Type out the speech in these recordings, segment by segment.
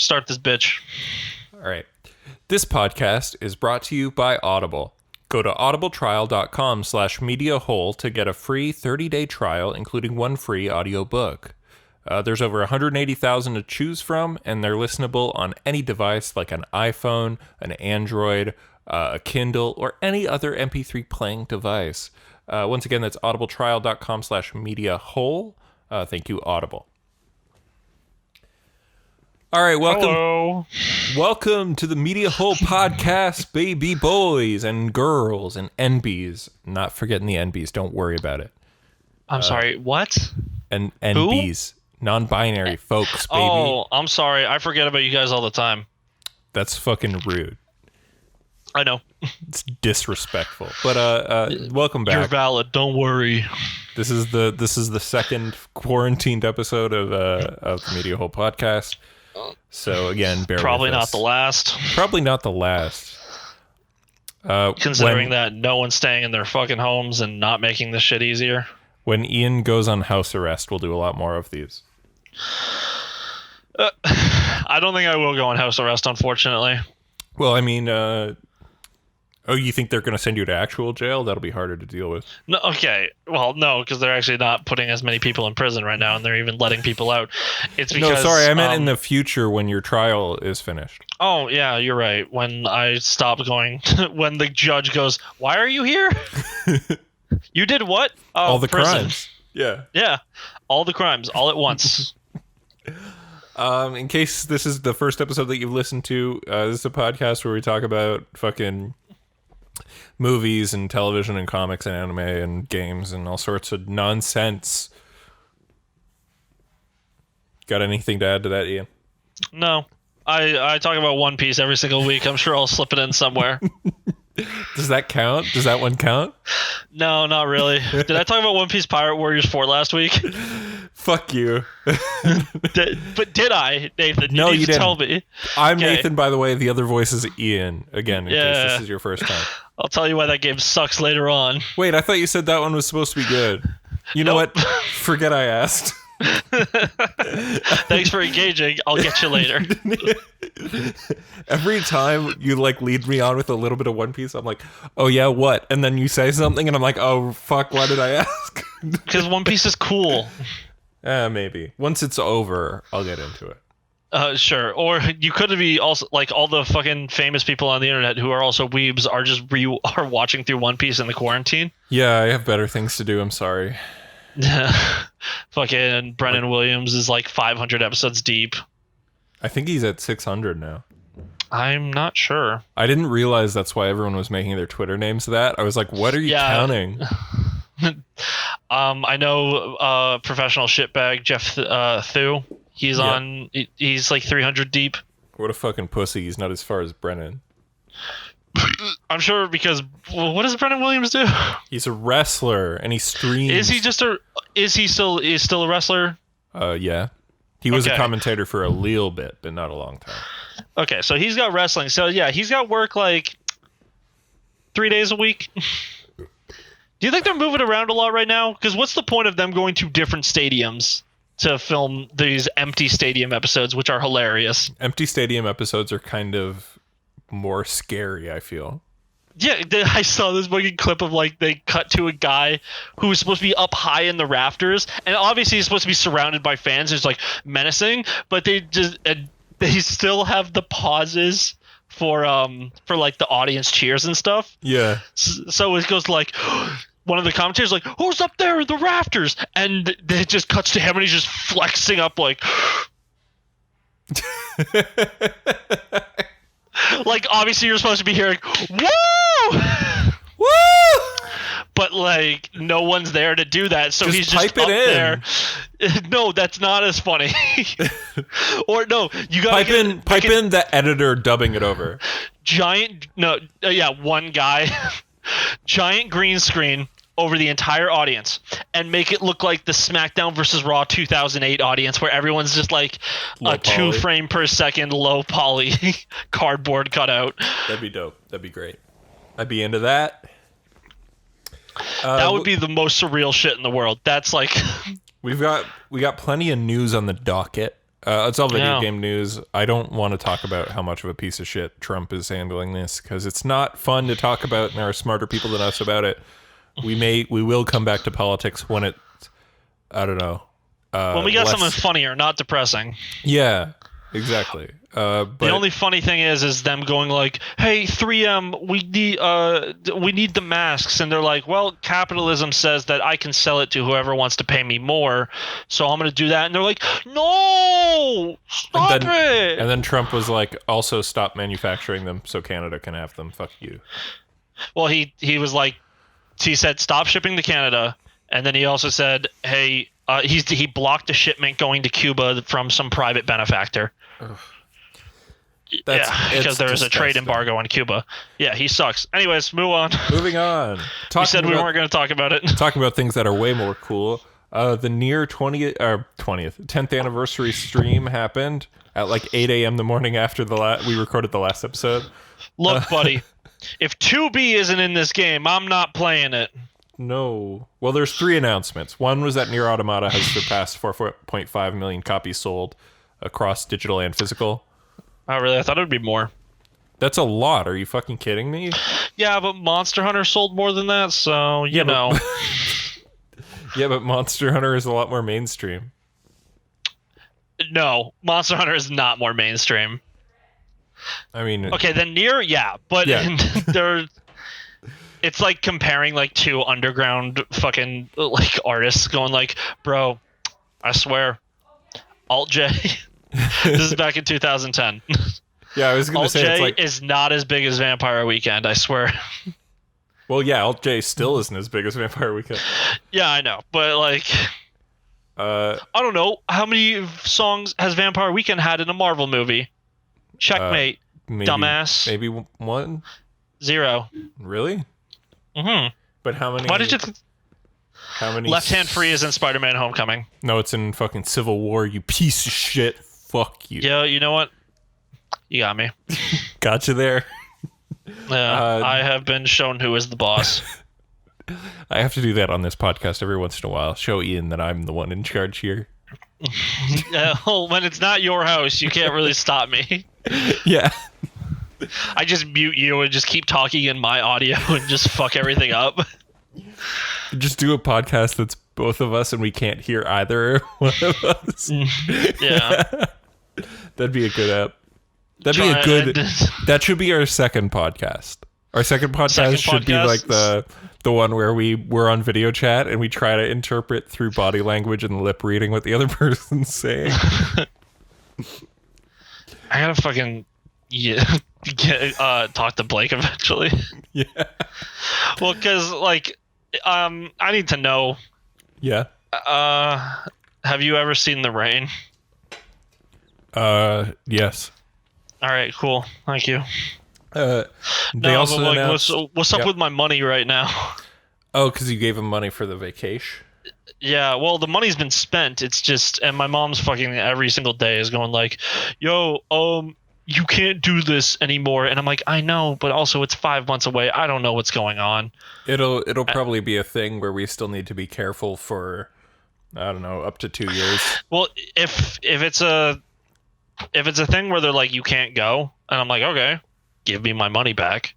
Start this bitch. All right. This podcast is brought to you by Audible. Go to audibletrial.com/mediahole to get a free 30-day trial, including one free audiobook. There's over 180,000 to choose from, and they're listenable on any device like an iPhone, an Android, a Kindle, or any other MP3 playing device. Once again, that's audibletrial.com/mediahole. Thank you, Audible. All right, welcome. Hello. Welcome to the Media Hole Podcast, baby boys and girls and NBs. Not forgetting the NBs. Don't worry about it. I'm sorry, what? And NBs, non-binary folks, baby. Oh, I'm sorry. I forget about you guys all the time. That's fucking rude. I know. It's disrespectful. But welcome back. You're valid. Don't worry. This is the second quarantined episode of the Media Hole Podcast. So again, bear Probably with not us. the last. Probably not the last. Considering that no one's staying in their fucking homes and not making this shit easier. When Ian goes on house arrest, we'll do a lot more of these. I don't think I will go on house arrest, unfortunately. Well, I mean, you think they're going to send you to actual jail? That'll be harder to deal with. No, okay. Well, no, because they're actually not putting as many people in prison right now, and they're even letting people out. It's because, No, sorry, I meant in the future when your trial is finished. Oh, yeah, you're right. When I stop going, when the judge goes, "Why are you here? You did what?" Oh, all the prison. crimes. Yeah. Yeah, all the crimes, all at once. In case this is the first episode that you've listened to, this is a podcast where we talk about fucking movies and television and comics and anime and games and all sorts of nonsense. Got anything to add to that, Ian? No, I talk about One Piece every single week. I'm sure I'll slip it in somewhere. Does that count? Does that one count? No, not really. Did I talk about One Piece Pirate Warriors 4 last week? Fuck you. But did I, Nathan? No, need you to didn't. Tell me. I'm Okay. Nathan, by the way. The other voice is Ian. Again, in case this is your first time. I'll tell you why that game sucks later on. Wait, I thought you said that one was supposed to be good. You know Nope. what? Forget I asked. Thanks for engaging. I'll get you later. Every time you lead me on with a little bit of One Piece, I'm like, oh yeah, what? And then you say something and I'm like, oh fuck, why did I ask? Because One Piece is cool. Maybe. Once it's over, I'll get into it. Sure. Or you could be also like all the fucking famous people on the internet who are also weebs are just are watching through One Piece in the quarantine. Yeah, I have better things to do. I'm sorry. Fucking Brennan Williams is like 500 episodes deep. I think he's at 600 now. I'm not sure. I didn't realize that's why everyone was making their Twitter names that. I was like, what are you counting? I know professional shitbag Jeff Thu. He's on. He's like 300 deep. What a fucking pussy. He's not as far as Brennan. I'm sure because what does Brennan Williams do? He's a wrestler and he streams. Is he just a? Is he still a wrestler? Yeah. He was a Okay. commentator for a little bit, but not a long time. Okay, so he's got wrestling. So yeah, he's got work like 3 days a week. Do you think they're moving around a lot right now? Because what's the point of them going to different stadiums to film these empty stadium episodes, which are hilarious? Empty stadium episodes are kind of more scary, I feel. Yeah, I saw this fucking clip of like they cut to a guy who was supposed to be up high in the rafters, and obviously he's supposed to be surrounded by fans. It's like menacing, but they still have the pauses for like the audience cheers and stuff. Yeah. So it goes like one of the commentators like, "Who's up there in the rafters?" And it just cuts to him and he's just flexing up like. Like, obviously, you're supposed to be hearing, "Woo! Woo! But, like, no one's there to do that, so Just he's just type it up in. there. No, that's not as funny. Or, no, you gotta Pipe in the editor dubbing it over. One guy, giant green screen over the entire audience and make it look like the SmackDown vs. Raw 2008 audience where everyone's just like Low a poly. 2 frame per second low poly cardboard cutout. That'd be dope. That'd be great. I'd be into that. That would be the most surreal shit in the world. That's like we got plenty of news on the docket. It's all video game news. I don't want to talk about how much of a piece of shit Trump is handling this, because it's not fun to talk about, and there are smarter people than us about it. We will come back to politics when it, I don't know. When we got something funnier, not depressing. Yeah, exactly. But the only funny thing is them going like, "Hey, 3M, we need the masks," and they're like, "Well, capitalism says that I can sell it to whoever wants to pay me more, so I'm going to do that." And they're like, "No, stop it!" And then Trump was like, "Also, stop manufacturing them so Canada can have them. Fuck you." Well, he was like, he said, "Stop shipping to Canada," and then he also said, "Hey." He blocked a shipment going to Cuba from some private benefactor. Because there is a trade embargo on Cuba. Yeah, he sucks. Anyways, move on. Moving on. We said we weren't going to talk about it. Talking about things that are way more cool. The near 10th anniversary stream happened at like 8 a.m. the morning after we recorded the last episode. Look, buddy, if 2B isn't in this game, I'm not playing it. No. Well, there's 3 announcements. One was that Nier Automata has surpassed 4.5 million copies sold across digital and physical. Oh, really? I thought it would be more. That's a lot. Are you fucking kidding me? Yeah, but Monster Hunter sold more than that, so, you know. Yeah, but Monster Hunter is a lot more mainstream. No, Monster Hunter is not more mainstream. I mean... Okay, then Nier, yeah, but they're... It's like comparing like 2 underground fucking like artists going like, bro, I swear, Alt J. This is back in 2010. Yeah, I was going to say Alt it's J like is not as big as Vampire Weekend, I swear. Well, yeah, Alt J still isn't as big as Vampire Weekend. Yeah, I know, but like, I don't know how many songs has Vampire Weekend had in a Marvel movie. Checkmate, dumbass. Maybe 1. 0. Really? Mm-hmm. But how many? Why did you? How many? Left Hand Free is in Spider-Man: Homecoming. No, it's in fucking Civil War. You piece of shit. Fuck you. Yeah, you know what? You got me. Gotcha there. Yeah, I have been shown who is the boss. I have to do that on this podcast every once in a while. Show Ian that I'm the one in charge here. Yeah, well, when it's not your house, you can't really stop me. Yeah. I just mute you and just keep talking in my audio and just fuck everything up. Just do a podcast that's both of us and we can't hear either one of us. Yeah. That'd be a good app. That should be our second podcast. Our second podcast should be like the one where we're on video chat and we try to interpret through body language and lip reading what the other person's saying. I gotta fucking talk to Blake eventually. Yeah. Well, because like, I need to know. Yeah. Have you ever seen The Rain? Yes. All right, cool. Thank you. They also but like, announced, what's up with my money right now? Oh, because you gave him money for the vacation. Yeah, well, the money's been spent. It's just, and my mom's fucking every single day is going like, "Yo, you can't do this anymore," and I'm like, "I know, but also it's 5 months away. I don't know what's going on." It'll probably be a thing where we still need to be careful for, I don't know, up to 2 years. Well, if it's a thing where they're like, "You can't go," and I'm like, "Okay, give me my money back."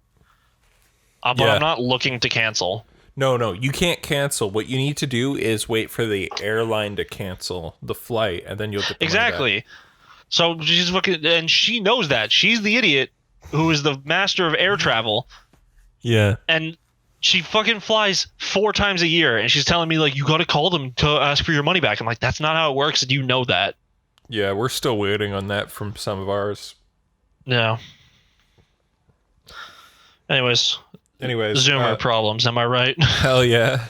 But I'm not looking to cancel. No, you can't cancel. What you need to do is wait for the airline to cancel the flight, and then you'll get the money back. So she's looking, and she knows that. She's the idiot who is the master of air travel. Yeah. And she fucking flies 4 times a year, and she's telling me, like, you got to call them to ask for your money back. I'm like, that's not how it works, and you know that. Yeah, we're still waiting on that from some of ours. Yeah. Anyways, Zoomer problems, am I right? Hell yeah.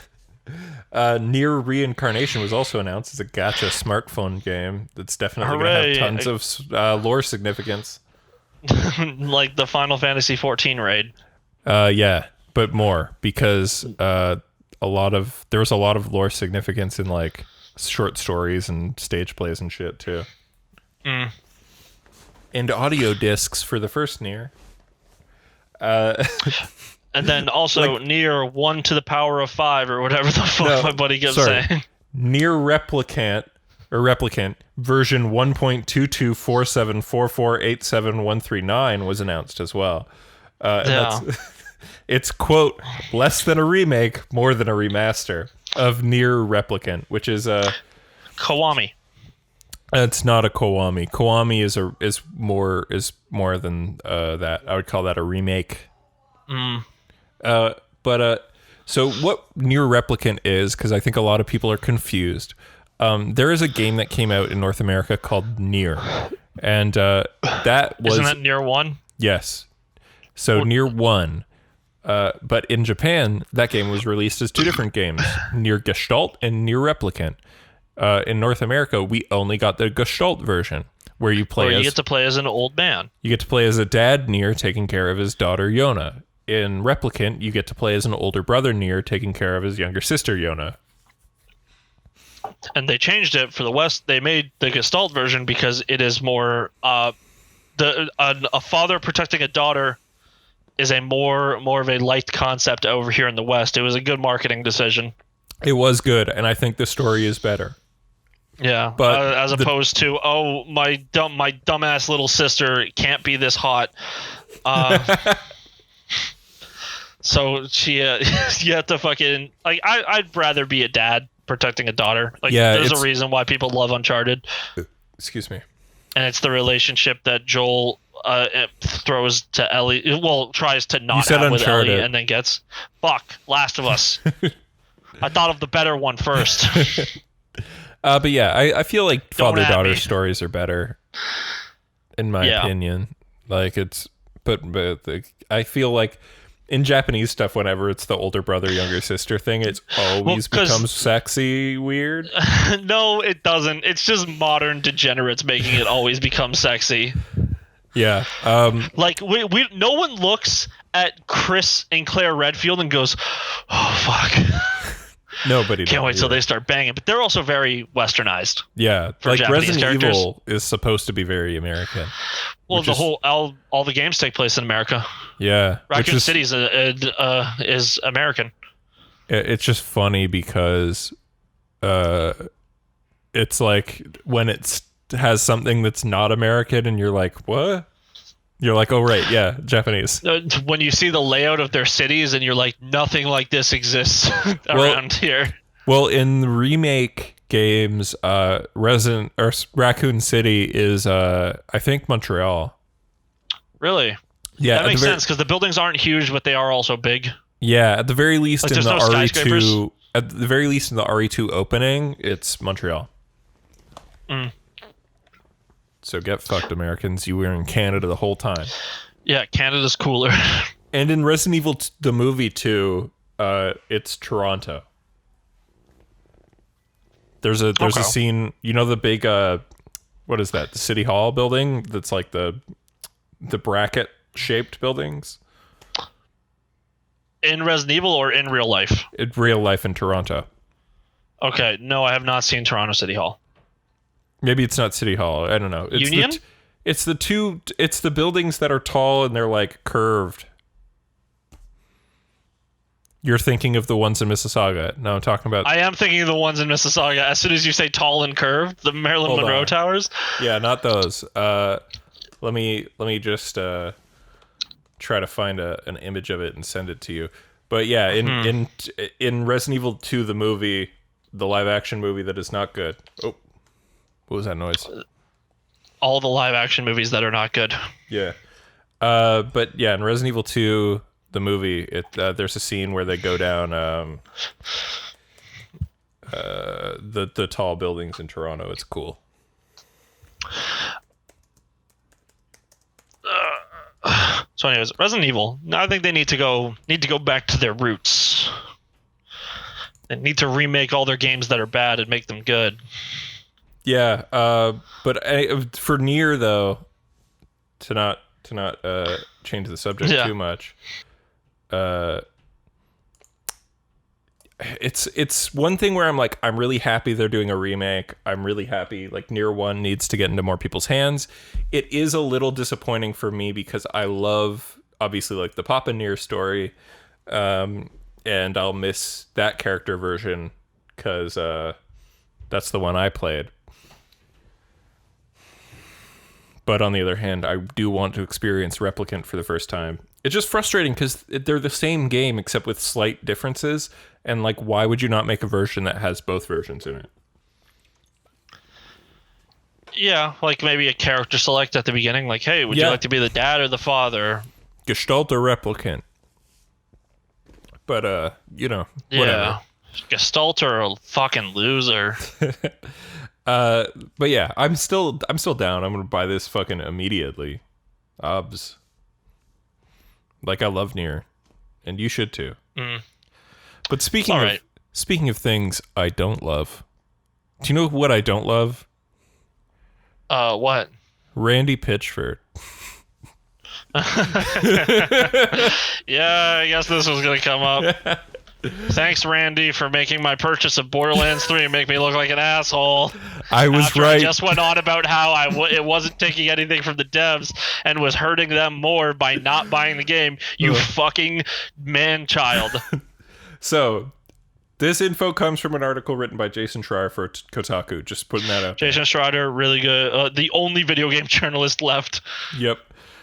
Nier Reincarnation was also announced as a gacha smartphone game that's definitely going to have tons of lore significance. Like the Final Fantasy 14 raid. Yeah, but more, because there was a lot of lore significance in like short stories and stage plays and shit too. Mm. And audio discs for the first Nier. And then also like, Nier 1 to the power of 5 or whatever the fuck my buddy kept saying. Nier Replicant or Replicant version 1.22474487139 was announced as well. And that's, it's, quote, less than a remake, more than a remaster of Nier Replicant, which is a... Kiwami. It's not a Kiwami. Kiwami is more than that. I would call that a remake. So what Nier Replicant is, because I think a lot of people are confused. There is a game that came out in North America called Nier, and that was... Isn't that Nier 1? Yes. So Nier 1. But in Japan, that game was released as two different games, Nier Gestalt and Nier Replicant. In North America, we only got the Gestalt version, where you play you get to play as an old man. You get to play as a dad Nier taking care of his daughter Yona. In Replicant, you get to play as an older brother Nier taking care of his younger sister Yona. And they changed it for the West. They made the Gestalt version because it is more a father protecting a daughter is a more of a light concept over here in the West. It was a good marketing decision. It was good, and I think the story is better. Yeah, but as opposed to my dumbass little sister can't be this hot. So she you have to fucking like I'd rather be a dad protecting a daughter. Like there's a reason why people love Uncharted. Excuse me. And it's the relationship that Joel throws to Ellie. Well, tries to not have with Uncharted. Ellie, and then gets Last of Us. I thought of the better one first. But yeah, I feel like father-daughter stories are better, in my opinion. Like but I feel like in Japanese stuff, whenever it's the older brother, younger sister thing, it's always becomes sexy weird. No, it doesn't. It's just modern degenerates making it always become sexy. Yeah. Like we no one looks at Chris and Claire Redfield and goes, "Oh fuck." Nobody can't wait till they start banging, but they're also very westernized. Yeah, like Japanese Resident characters. Evil is supposed to be very American. Well, all the games take place in America. Yeah, Raccoon City is American. It's just funny because it's like when it has something that's not American, and you're like, what? You're like, oh, right, yeah, Japanese. When you see the layout of their cities and you're like, nothing like this exists around here. Well, in the remake games, Raccoon City is, I think, Montreal. Really? Yeah. That makes sense, because the buildings aren't huge, but they are also big. Yeah, at the very least like, in the RE2... At the very least in the RE2 opening, it's Montreal. So get fucked, Americans. You were in Canada the whole time. Yeah, Canada's cooler. And in Resident Evil the movie 2, it's Toronto. There's a scene, you know, the big what is that? The City Hall building that's like the bracket shaped buildings? In Resident Evil or in real life? In real life in Toronto. Okay, no, I have not seen Toronto City Hall. Maybe it's not City Hall. I don't know. It's Union? It's the buildings that are tall and they're like curved. You're thinking of the ones in Mississauga. No, I'm talking about... I am thinking of the ones in Mississauga. As soon as you say tall and curved, the Marilyn Monroe Towers. Yeah, not those. Let me just try to find an image of it and send it to you. But yeah, in Resident Evil 2, the movie, the live action movie that is not good. Oh, what was that noise? All the live action movies that are not good. Yeah. But yeah, in Resident Evil 2, the movie, there's a scene where they go down the tall buildings in Toronto. It's cool. So anyways, Resident Evil. I think they need to go back to their roots. They need to remake all their games that are bad and make them good. Yeah, but for Nier though, to not change the subject too much. It's one thing where I'm like, I'm really happy they're doing a remake. I'm really happy, like, Nier 1 needs to get into more people's hands. It is a little disappointing for me because I love, obviously, like, the Papa Nier story, and I'll miss that character version because that's the one I played. But on the other hand, I do want to experience Replicant for the first time. It's just frustrating because they're the same game except with slight differences. And like, why would you not make a version that has both versions in it? Yeah, like maybe a character select at the beginning. Like, hey, would you like to be the dad or the father? Gestalt or Replicant. But, whatever. Yeah. Gestalt or a fucking loser. But yeah, I'm still down. I'm gonna buy this fucking immediately. Obs. Like, I love Nier. And you should too. Mm. But speaking of things I don't love, do you know what I don't love? What? Randy Pitchford. Yeah, I guess this was gonna come up. Thanks, Randy, for making my purchase of Borderlands 3 make me look like an asshole. I was right. I just went on about how it wasn't taking anything from the devs and was hurting them more by not buying the game. You fucking man-child. So, this info comes from an article written by Jason Schreier for Kotaku. Just putting that out. Jason Schreier, really good. The only video game journalist left. Yep.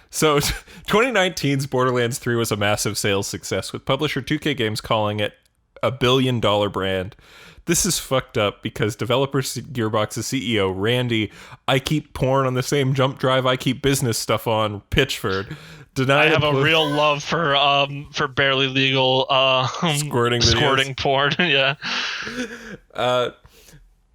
So, 2019's Borderlands 3 was a massive sales success, with publisher 2K Games calling it a $1 billion brand. This is fucked up because developer Gearbox's CEO, Randy, I keep porn on the same jump drive I keep business stuff on, Pitchford, denied. I have a real love for barely legal squirting porn. Yeah.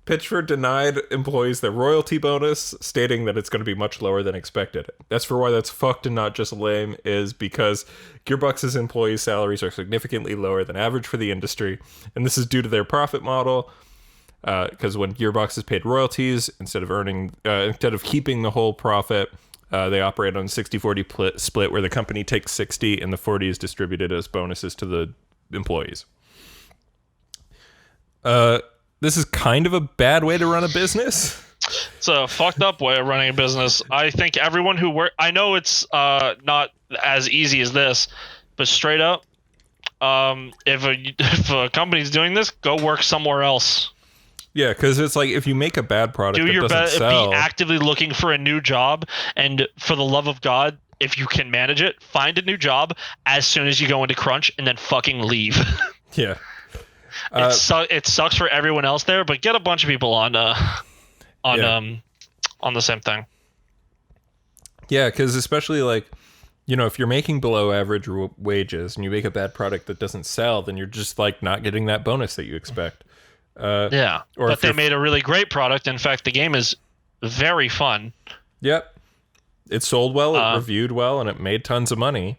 Pitchford denied employees their royalty bonus, stating that it's going to be much lower than expected. That's for why that's fucked and not just lame, is because Gearbox's employees' salaries are significantly lower than average for the industry, and this is due to their profit model, because when Gearbox is paid royalties, instead of keeping the whole profit, they operate on a 60-40 split, where the company takes 60 and the 40 is distributed as bonuses to the employees. This is kind of a bad way to run a business. It's a fucked up way of running a business. I think everyone who I know it's not as easy as this, but straight up, if a company's doing this, go work somewhere else. Yeah, because it's like if you make a bad product that doesn't sell, be actively looking for a new job, and for the love of God, if you can manage it, find a new job as soon as you go into crunch, and then fucking leave. Yeah. It sucks for everyone else there, but get a bunch of people on the same thing. Yeah, because especially if you're making below average wages and you make a bad product that doesn't sell, then you're just like not getting that bonus that you expect. Yeah, but they made a really great product. In fact, the game is very fun. Yep, it sold well, it reviewed well, and it made tons of money.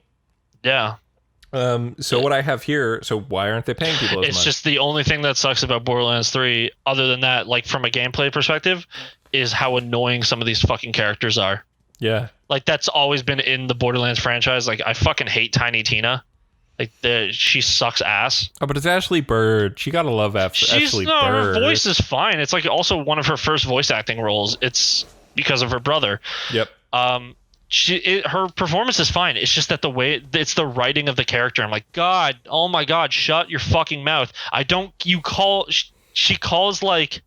Yeah. So what I have here, so why aren't they paying people as much? It's just the only thing that sucks about Borderlands 3, other than that, like from a gameplay perspective, is how annoying some of these fucking characters are. Yeah. Like, that's always been in the Borderlands franchise. Like, I fucking hate Tiny Tina. Like, she sucks ass. Oh, but it's Ashley Bird. She gotta love Ashley Bird. Her voice is fine. It's like also one of her first voice acting roles. It's because of her brother. Yep. Her performance is fine. It's just that it's the writing of the character. I'm like, oh my God, shut your fucking mouth. She calls like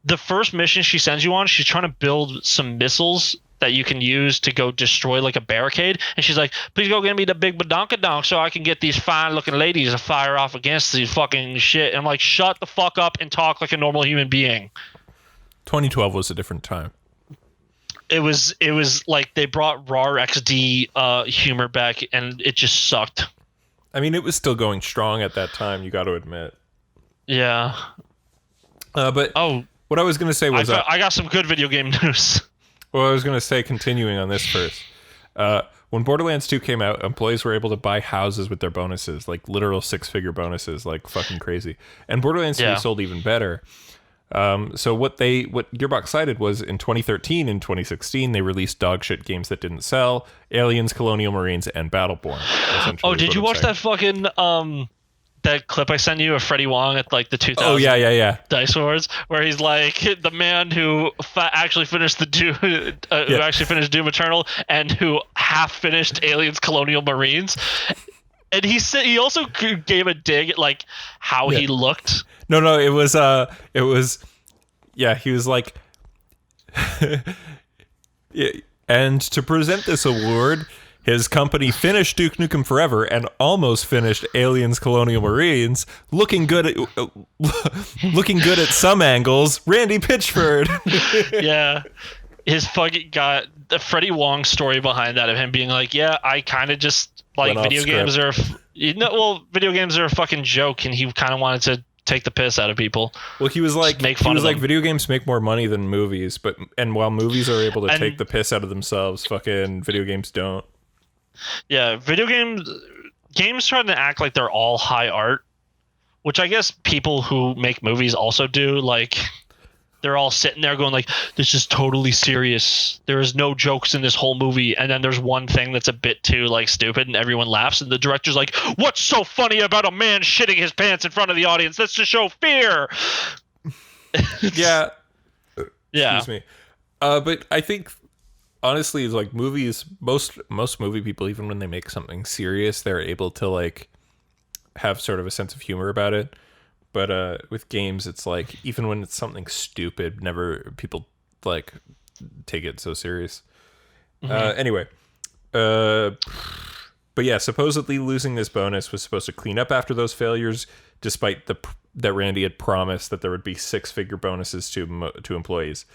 the first mission she sends you on, she's trying to build some missiles that you can use to go destroy like a barricade. And she's like, please go get me the big badonkadonk so I can get these fine looking ladies to fire off against these fucking shit. And I'm like, shut the fuck up and talk like a normal human being. 2012 was a different time. It was like they brought raw XD humor back, and it just sucked. I mean, it was still going strong at that time, you got to admit. Yeah. But what I was going to say was... I got some good video game news. Well, I was going to say, continuing on this first. When Borderlands 2 came out, employees were able to buy houses with their bonuses, like literal 6-figure bonuses, like fucking crazy. And Borderlands 3 sold even better. So what Gearbox cited was in 2013 and 2016 they released dogshit games that didn't sell: Aliens, Colonial Marines, and Battleborn. Oh, did you watch that fucking that clip I sent you of Freddie Wong at like the 2000 Oh yeah Dice Awards, where he's like the man who actually finished the Doom who actually finished Doom Eternal and who half finished Aliens, Colonial Marines. And he also gave a dig at like how he looked. No, it was he was like Yeah, and to present this award, his company finished Duke Nukem Forever and almost finished Aliens Colonial Marines, looking good at some angles. Randy Pitchford. Yeah. His fucking got the Freddie Wong story behind that of him being like, yeah, I kind of just like video games are a fucking joke, and he kind of wanted to take the piss out of people. Well, he was like, video games make more money than movies, and while movies are able to take the piss out of themselves, fucking video games don't. Yeah, games trying to act like they're all high art, which I guess people who make movies also do. Like, they're all sitting there going like, this is totally serious. There is no jokes in this whole movie. And then there's one thing that's a bit too like stupid and everyone laughs. And the director's like, what's so funny about a man shitting his pants in front of the audience? That's to show fear. Yeah. Yeah. Excuse me. But I think honestly, like movies, most movie people, even when they make something serious, they're able to like have sort of a sense of humor about it. But with games, it's like, even when it's something stupid, never people like take it so serious. Mm-hmm. Anyway, but yeah, supposedly losing this bonus was supposed to clean up after those failures, despite that Randy had promised that there would be 6-figure bonuses to employees.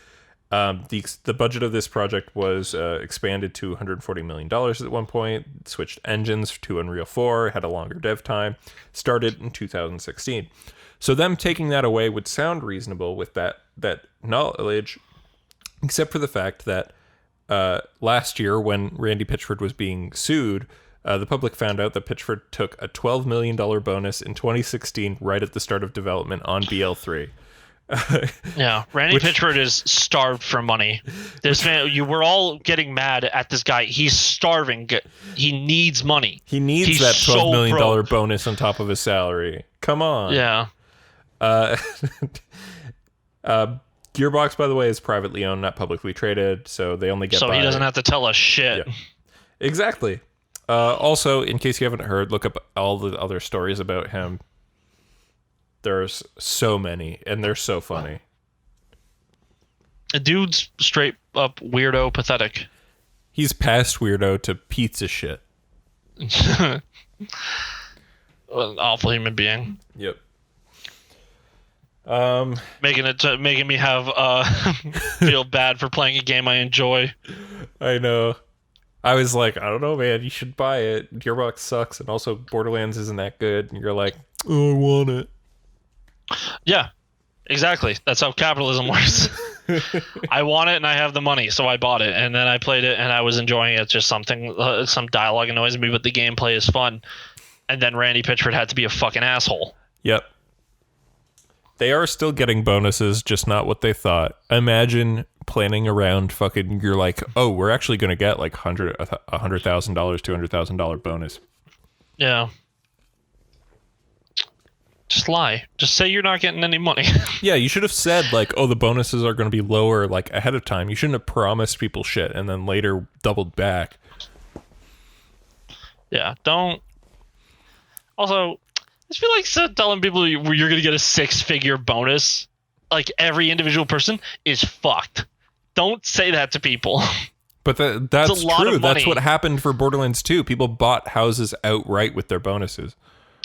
The budget of this project was expanded to $140 million at one point, switched engines to Unreal 4, had a longer dev time, started in 2016. So them taking that away would sound reasonable with that knowledge, except for the fact that last year when Randy Pitchford was being sued, the public found out that Pitchford took a $12 million bonus in 2016 right at the start of development on BL3. Yeah, Randy Pitchford is starved for money. This man, you were all getting mad at this guy. He's starving. He needs money. He's that $12 million bonus on top of his salary. Come on. Yeah. Gearbox, by the way, is privately owned, not publicly traded, so they only get. So he doesn't have to tell us shit. Yeah. Exactly. Also, in case you haven't heard, look up all the other stories about him. There's so many, and they're so funny. A dude's straight up weirdo, pathetic. He's past weirdo to pizza shit. An awful human being. Yep. Making me have feel bad for playing a game I enjoy. I know. I was like, I don't know, man. You should buy it. Gearbox sucks, and also Borderlands isn't that good. And you're like, oh, I want it. Yeah, exactly. That's how capitalism works. I want it and I have the money, so I bought it, and then I played it and I was enjoying it. Just some dialogue annoys me, but the gameplay is fun. And then Randy Pitchford had to be a fucking asshole. Yep. They are still getting bonuses, just not what they thought. Imagine planning around fucking, you're like, oh, we're actually going to get like $100,000, $200,000 bonus. Yeah. Just lie. Just say you're not getting any money. Yeah, you should have said, like, oh, the bonuses are going to be lower, like, ahead of time. You shouldn't have promised people shit and then later doubled back. Yeah, don't. Also, I just feel like telling people you're going to get a 6-figure bonus, like, every individual person, is fucked. Don't say that to people. But that's true. That's what happened for Borderlands 2. People bought houses outright with their bonuses.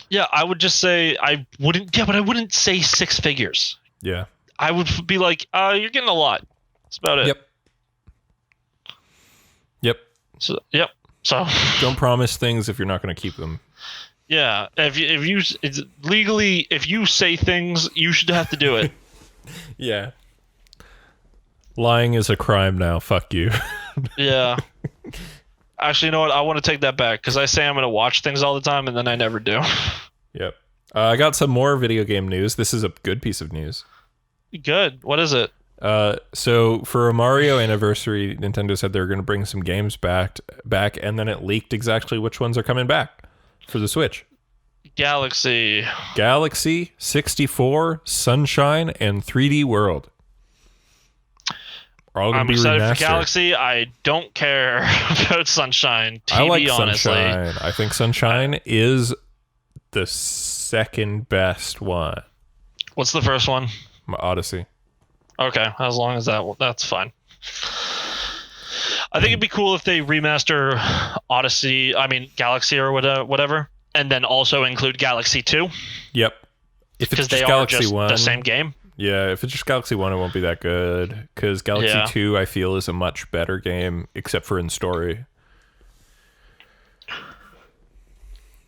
Yeah, I would just say I wouldn't say 6 figures. Yeah. I would be like, you're getting a lot. That's about it. Yep. So don't promise things if you're not going to keep them. Yeah, if you say things, you should have to do it. Yeah. Lying is a crime now. Fuck you. Yeah. Actually, you know what? I want to take that back, because I say I'm going to watch things all the time, and then I never do. Yep. I got some more video game news. This is a good piece of news. Good. What is it? So for a Mario anniversary, Nintendo said they were going to bring some games back, and then it leaked exactly which ones are coming back for the Switch. Galaxy, 64, Sunshine, and 3D World. I'm excited for Galaxy. I don't care about Sunshine. I like honestly. Sunshine. I think Sunshine is the second best one. What's the first one? Odyssey. Okay, as long as that's fine. I think it'd be cool if they remaster Galaxy or whatever, and then also include Galaxy 2. Yep. If it's because they just are Galaxy just 1, the same game. Yeah, if it's just Galaxy 1, it won't be that good. Because Galaxy 2, I feel, is a much better game, except for in story.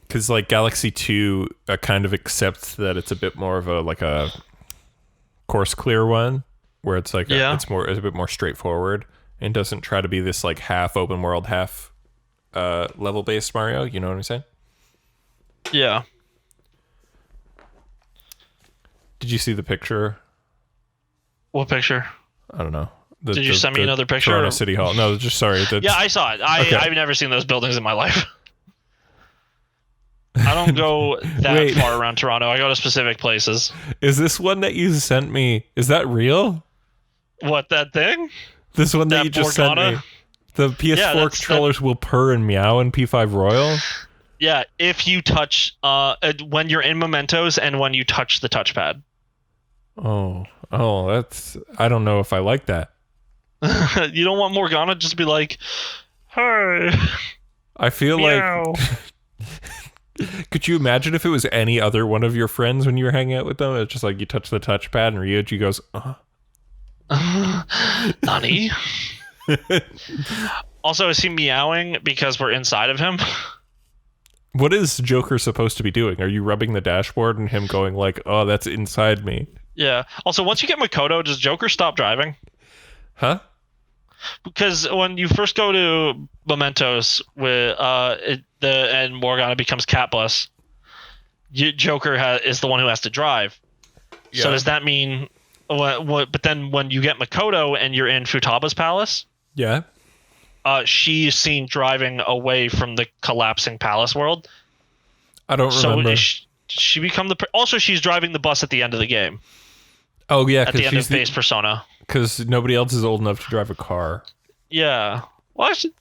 Because, like, Galaxy 2 kind of accepts that it's a bit more of a course clear one, where it's like it's a bit more straightforward, and doesn't try to be this, like, half open world, half level-based Mario. You know what I'm saying? Yeah. Did you see the picture? What picture? I don't know. Did you send me another picture? Toronto City Hall. No, just sorry. Yeah, I saw it. I've never seen those buildings in my life. I don't go that far around Toronto. I go to specific places. Is this one that you sent me? Is that real? What, that thing? This one that you just sent me? The PS4 controllers will purr and meow in P5 Royal? Yeah, if you touch, when you're in Mementos and when you touch the touchpad. Oh, that's... I don't know if I like that. You don't want Morgana just to be like, hey. I feel meow. Like... Could you imagine if it was any other one of your friends when you were hanging out with them? It's just like you touch the touchpad and Ryuji goes, Nani? Also, is he meowing because we're inside of him? What is Joker supposed to be doing? Are you rubbing the dashboard and him going like, oh, that's inside me? Yeah. Also, once you get Makoto, does Joker stop driving? Huh? Because when you first go to Mementos with and Morgana becomes Catbus, Joker is the one who has to drive. Yeah. So does that mean what? But then when you get Makoto and you're in Futaba's palace, yeah, she's seen driving away from the collapsing palace world. I don't remember. So she become also she's driving the bus at the end of the game. Oh yeah, at the end of Base Persona. Because nobody else is old enough to drive a car. Yeah. Well, actually,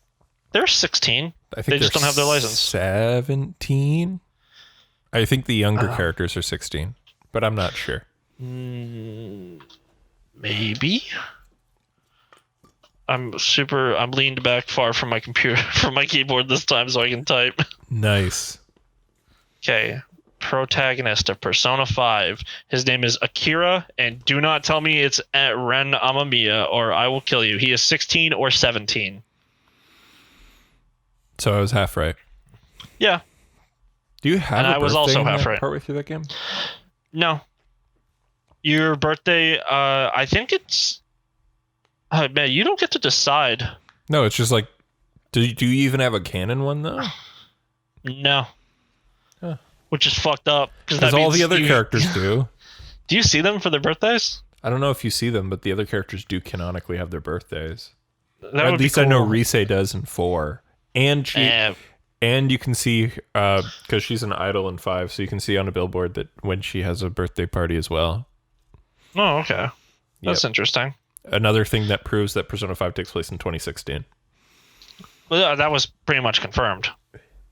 they're 16. I think they just don't have their license. 17? I think the younger characters are 16, but I'm not sure. Maybe. I'm leaned back far from my computer, from my keyboard this time so I can type. Nice. Okay. Protagonist of Persona 5. His name is Akira, and do not tell me it's Ren Amamiya or I will kill you. He is 16 or 17. So I was half right. Yeah. Do you have and a I was also half right. Partway through that game? No. Your birthday, I think it's... man, you don't get to decide. No, it's just like... Do you even have a canon one, though? No. Huh. Which is fucked up. Because all the other characters do. Do you see them for their birthdays? I don't know if you see them, but the other characters do canonically have their birthdays. At least cool. I know Rise does in 4. And and you can see, because she's an idol in 5, so you can see on a billboard that when she has a birthday party as well. Oh, okay. That's interesting. Another thing that proves that Persona 5 takes place in 2016. Well, that was pretty much confirmed.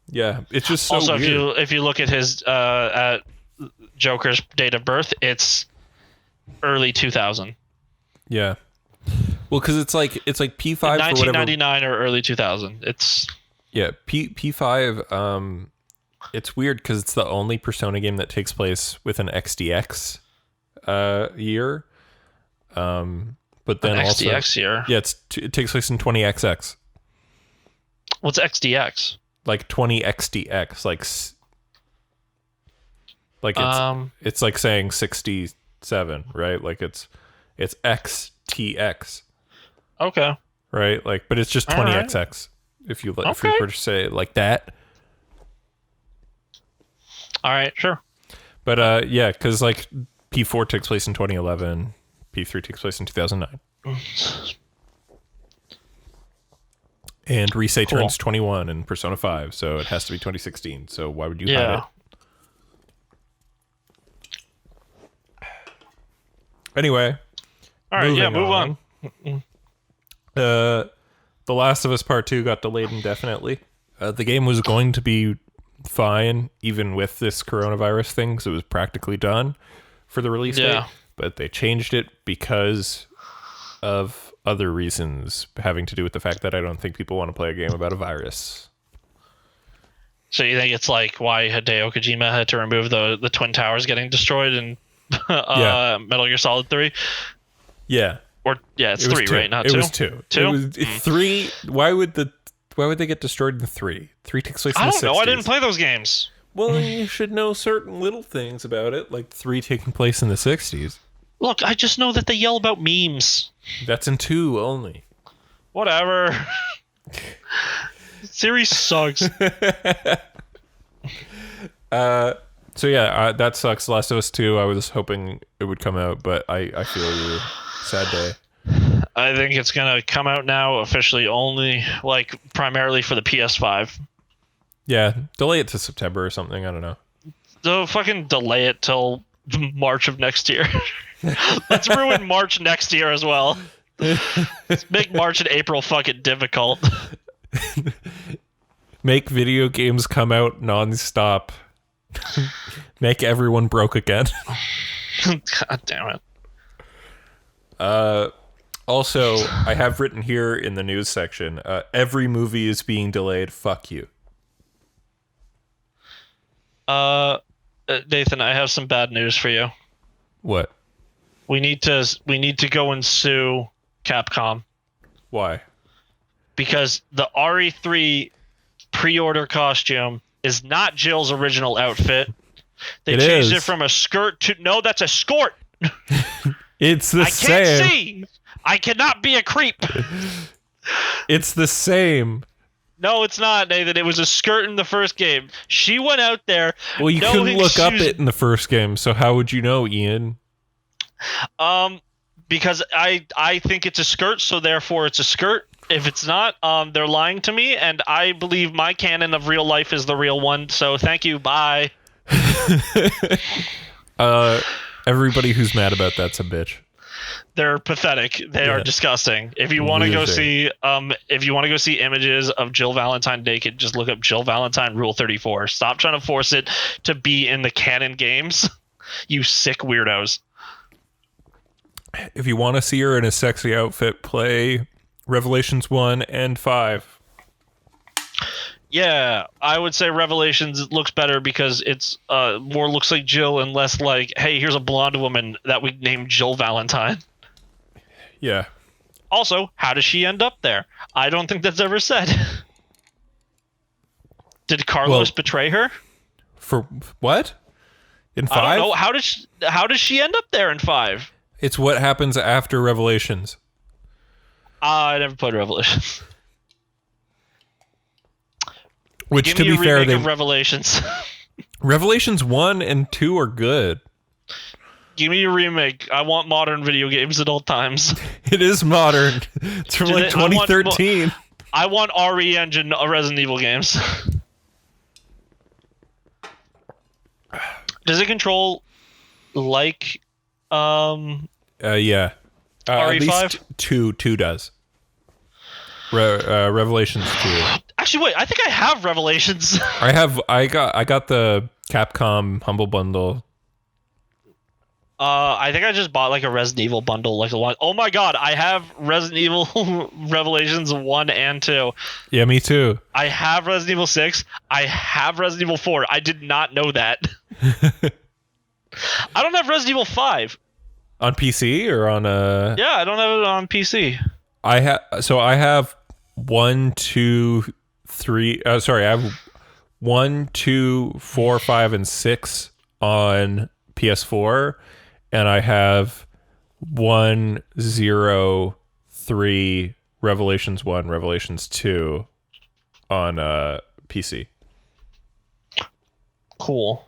Yeah, it's just so also weird. if you look at his at Joker's date of birth, it's early 2000. Yeah. Well, because it's like P5 for 1999 or early 2000. It's P5. It's weird because it's the only Persona game that takes place with an XDX year. But then an also XDX year. Yeah, it takes place in 20XX. What's XDX? Like 20XDX, like it's like saying 67, right? Like it's XTX. Okay. Right? Like, but it's just 20XX. Right. If you were to say it like that. All right, sure. But yeah, because like P4 takes place in 2011, P3 takes place in 2009. And Rise turns 21 in Persona 5, so it has to be 2016. So why would you hide it? Anyway. All right, move on. The Last of Us Part 2 got delayed indefinitely. The game was going to be fine, even with this coronavirus thing, because it was practically done for the release date. But they changed it because of other reasons having to do with the fact that I don't think people want to play a game about a virus. So you think it's like why Hideo Kojima had to remove the Twin Towers getting destroyed in Metal Gear Solid 3? Yeah. Or it's 3, right? Not 2? It was 2. 2? It was 3. Why would they get destroyed in 3? 3 takes place in the 60s. I don't know. I didn't play those games. Well, you should know certain little things about it, like 3 taking place in the 60s. Look, I just know that they yell about memes. That's in 2 only. Whatever. Series sucks. So yeah, that sucks. Last of Us 2, I was hoping it would come out, but I feel you. Sad day. I think it's going to come out now officially only, like, primarily for the PS5. Yeah, delay it to September or something. I don't know. So fucking delay it till March of next year. Let's ruin March next year as well. Let's make March and April fucking difficult. Make video games come out non-stop. Make everyone broke again. God damn it. Also, I have written here in the news section, every movie is being delayed. Fuck you. Nathan, I have some bad news for you. What? We need to go and sue Capcom. Why? Because the RE3 pre-order costume is not Jill's original outfit. They changed it from a skirt to... No, that's a skort! It's the same. I can't see! I cannot be a creep! It's the same. No, it's not, Nathan. It was a skirt in the first game. She went out there... Well, you couldn't look up it in the first game, so how would you know, Ian? Because I think it's a skirt, so therefore it's a skirt. If it's not, they're lying to me, and I believe my canon of real life is the real one, so thank you, bye. Everybody who's mad about that's a bitch. They're pathetic. They are disgusting. If you want to go see images of Jill Valentine naked, just look up Jill Valentine Rule 34. Stop trying to force it to be in the canon games. You sick weirdos. If you want to see her in a sexy outfit, play Revelations 1 and 5. Yeah, I would say Revelations looks better because it's more looks like Jill and less like, hey, here's a blonde woman that we named Jill Valentine. Yeah. Also, how does she end up there? I don't think that's ever said. Did Carlos betray her? For what? In 5? I don't know. How does she end up there in 5? It's what happens after Revelations. I never played Revelations. Which, Give to me be a fair, remake of Revelations. Revelations 1 and 2 are good. Give me a remake. I want modern video games at all times. It is modern. It's from like 2013. I want RE Engine Resident Evil games. Does it control like yeah. At least 2 does. Revelations 2. Actually, wait. I think I have Revelations. I got the Capcom Humble Bundle. I think I just bought like a Resident Evil bundle, like a one. Oh my god, I have Resident Evil Revelations 1 and 2. Yeah, me too. I have Resident Evil 6. I have Resident Evil 4. I did not know that. I don't have Resident Evil 5. On PC or on Yeah, I don't have it on PC. I have 1, 2, 3. Sorry, I have 1, 2, 4, 5, and 6 on PS4, and I have 1, 0, 3, Revelations 1, Revelations 2 on PC. Cool.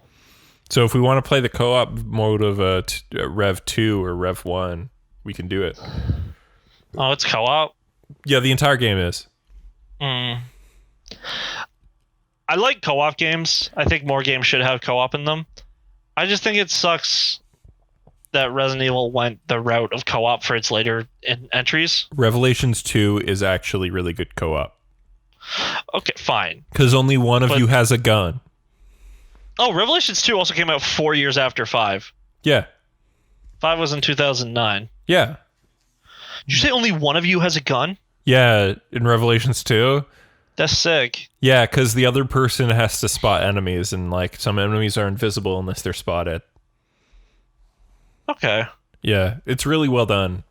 So if we want to play the co-op mode of Rev 2 or Rev 1, we can do it. Oh, it's co-op? Yeah, the entire game is. I like co-op games. I think more games should have co-op in them. I just think it sucks that Resident Evil went the route of co-op for its later entries. Revelations 2 is actually really good co-op. Okay, fine. Because only one of you has a gun. Oh, Revelations 2 also came out 4 years after 5. Yeah. 5 was in 2009. Yeah. Did you say only one of you has a gun? Yeah, in Revelations 2. That's sick. Yeah, because the other person has to spot enemies, and like some enemies are invisible unless they're spotted. Okay. Yeah, it's really well done.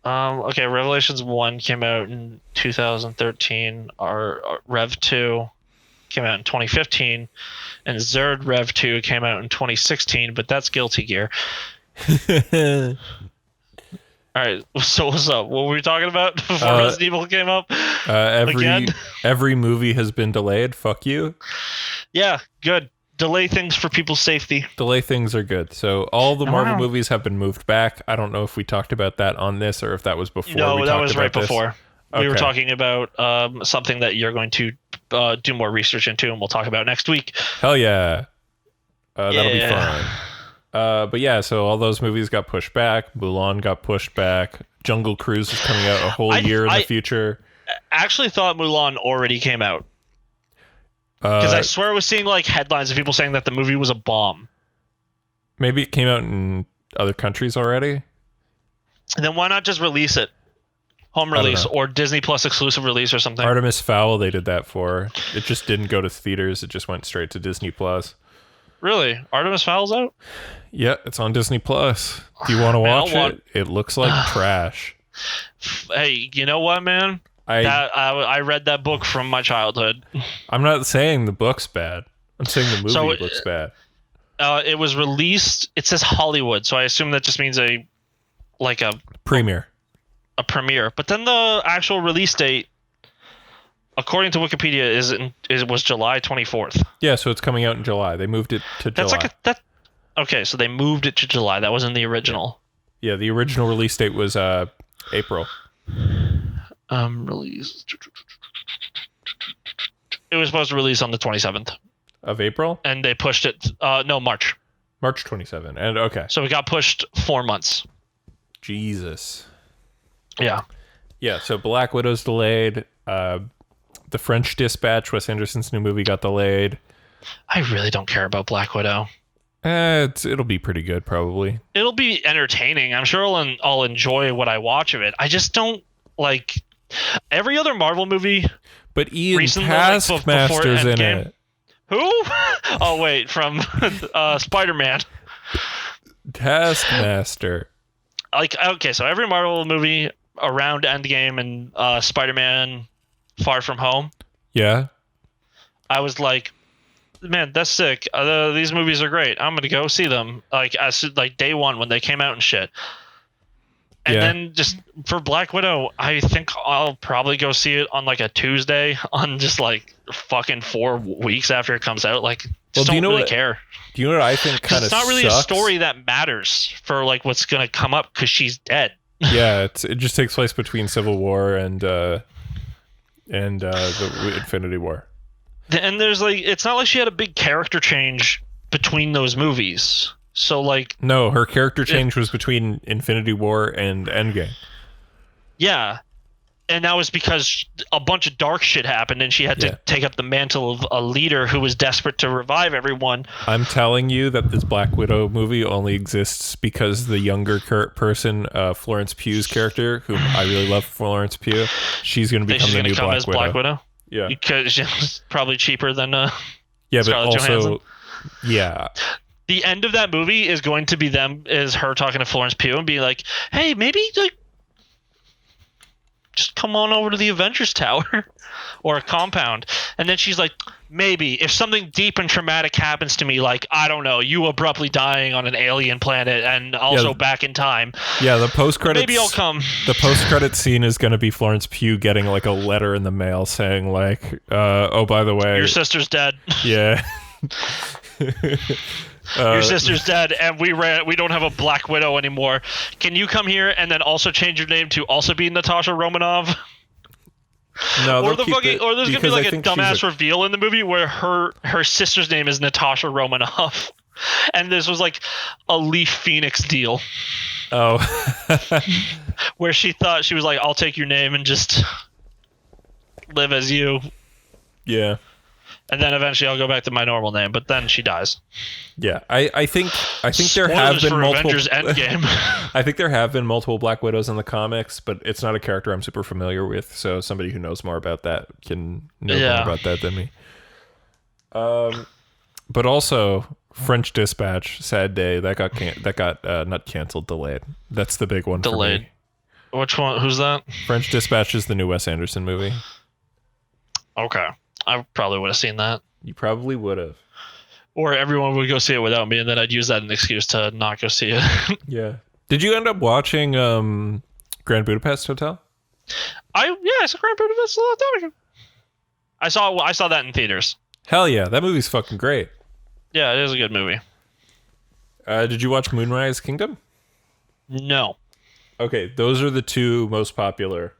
Okay, Revelations 1 came out in 2013. Our Rev 2 came out in 2015. And Zerd Rev 2 came out in 2016, but that's Guilty Gear. Alright, so what's up? What were we talking about before Resident Evil came up? Every movie has been delayed. Fuck you. Yeah, good. Delay things for people's safety. Delay things are good. So all the Marvel movies have been moved back. I don't know if we talked about that on this or if that was before. No, that was right before. Okay. We were talking about something that you're going to do more research into, and we'll talk about next week. Hell yeah. That'll be fun. But yeah, so all those movies got pushed back. Mulan got pushed back. Jungle Cruise is coming out a whole year in the future. I actually thought Mulan already came out. Because I swear I was seeing like headlines of people saying that the movie was a bomb. Maybe it came out in other countries already? And then why not just release it? Home release or Disney Plus exclusive release or something. Artemis Fowl they did that for. It just didn't go to theaters. It just went straight to Disney Plus. Really? Artemis Fowl's out? Yeah, it's on Disney Plus. Do you want to watch it? It looks like trash. Hey, you know what, man? I read that book from my childhood. I'm not saying the book's bad. I'm saying the movie looks bad. It was released. It says Hollywood, so I assume that just means a premiere. A premiere. But then the actual release date, according to Wikipedia, was July 24th. Yeah, so it's coming out in July. They moved it to July. Okay, so they moved it to July. That wasn't the original. Yeah, the original release date was April. Release. It was supposed to release on the 27th of April, and they pushed it. No, March. March 27. And okay, so it got pushed 4 months. Jesus. Yeah. Yeah. So Black Widow's delayed. The French Dispatch, Wes Anderson's new movie, got delayed. I really don't care about Black Widow. It'll be pretty good, probably. It'll be entertaining. I'm sure I'll enjoy what I watch of it. I just don't like every other Marvel movie. But Ian Taskmaster's in it. Who? Oh wait, from Spider-Man. Taskmaster. Okay, so every Marvel movie around Endgame and Spider-Man Far From Home. Yeah. I was like, man, that's sick. These movies are great. I'm gonna go see them. Like day one when they came out and shit. And then just for Black Widow, I think I'll probably go see it on like a Tuesday on just like fucking 4 weeks after it comes out. Like, just don't really care. Do you know what I think kind of sucks? It's not really a story that matters for like what's gonna come up because she's dead. Yeah, it just takes place between Civil War and the Infinity War. And there's like, it's not like she had a big character change between those movies. So like, no, her character change was between Infinity War and Endgame. Yeah. And that was because a bunch of dark shit happened and she had to take up the mantle of a leader who was desperate to revive everyone. I'm telling you that this Black Widow movie only exists because the younger Florence Pugh's character, whom I really love, Florence Pugh, she's going to become the new Black Widow. Yeah. Because she's probably cheaper than but Scarlett also, Johansson. Yeah. The end of that movie is going to be her talking to Florence Pugh and being like, hey, maybe like just come on over to the Avengers Tower or a compound. And then she's like, maybe if something deep and traumatic happens to me, like, I don't know, you abruptly dying on an alien planet and also back in time. Yeah, the post-credits. Maybe I'll come. The post-credit scene is going to be Florence Pugh getting like a letter in the mail saying like, oh, by the way, your sister's dead. Yeah. Your sister's dead, and we don't have a Black Widow anymore. Can you come here and then also change your name to also be Natasha Romanoff? No, or there's gonna be like a dumbass reveal in the movie where her sister's name is Natasha Romanoff, and this was like a Leaf Phoenix deal. Oh, where she thought she was like, I'll take your name and just live as you. Yeah. And then eventually I'll go back to my normal name, but then she dies. Yeah, I think there have Spoilers been for multiple Avengers Endgame. I think there have been multiple Black Widows in the comics, but it's not a character I'm super familiar with, so somebody who knows more about that can know more about that than me. But also French Dispatch, sad day, that got not canceled, delayed. That's the big one Delayed. For me. Which one? Who's that? French Dispatch is the new Wes Anderson movie. Okay. I probably would have seen that. You probably would have. Or everyone would go see it without me, and then I'd use that as an excuse to not go see it. Yeah. Did you end up watching Grand Budapest Hotel? I saw Grand Budapest a long time ago. I saw that in theaters. Hell yeah, that movie's fucking great. Yeah, it is a good movie. Did you watch Moonrise Kingdom? No. Okay, those are the two most popular.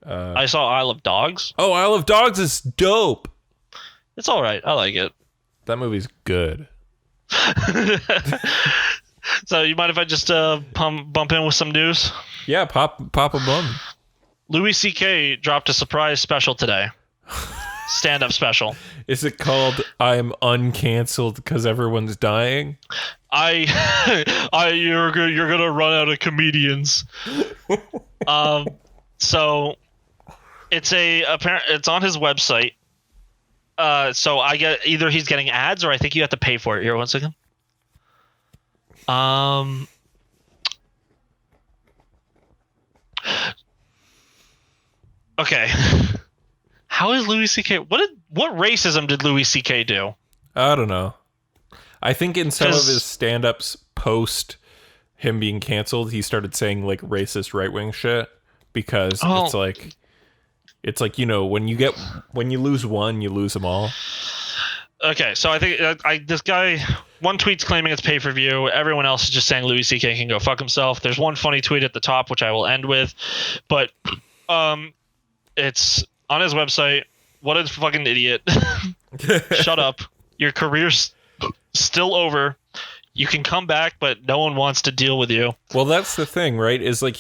I saw Isle of Dogs. Oh, Isle of Dogs is dope. It's all right. I like it. That movie's good. So you mind if I just bump in with some news? Yeah, pop a bum. Louis C.K. dropped a surprise special today. Stand-up special. Is it called I'm uncanceled because everyone's dying? You're gonna run out of comedians. So it's on his website. So I get either he's getting ads or I think you have to pay for it. Here, 1 second. Okay. How is Louis C.K. What racism did Louis C.K. do? I don't know. I think in some of his stand-ups post him being canceled, he started saying like racist right-wing shit because it's like, you know, when you lose one, you lose them all. Okay, so I think this guy, one tweet's claiming it's pay-per-view. Everyone else is just saying Louis C.K. can go fuck himself. There's one funny tweet at the top, which I will end with, but it's on his website. What a fucking idiot. Shut up. Your career's still over. You can come back, but no one wants to deal with you. Well, that's the thing, right? Is like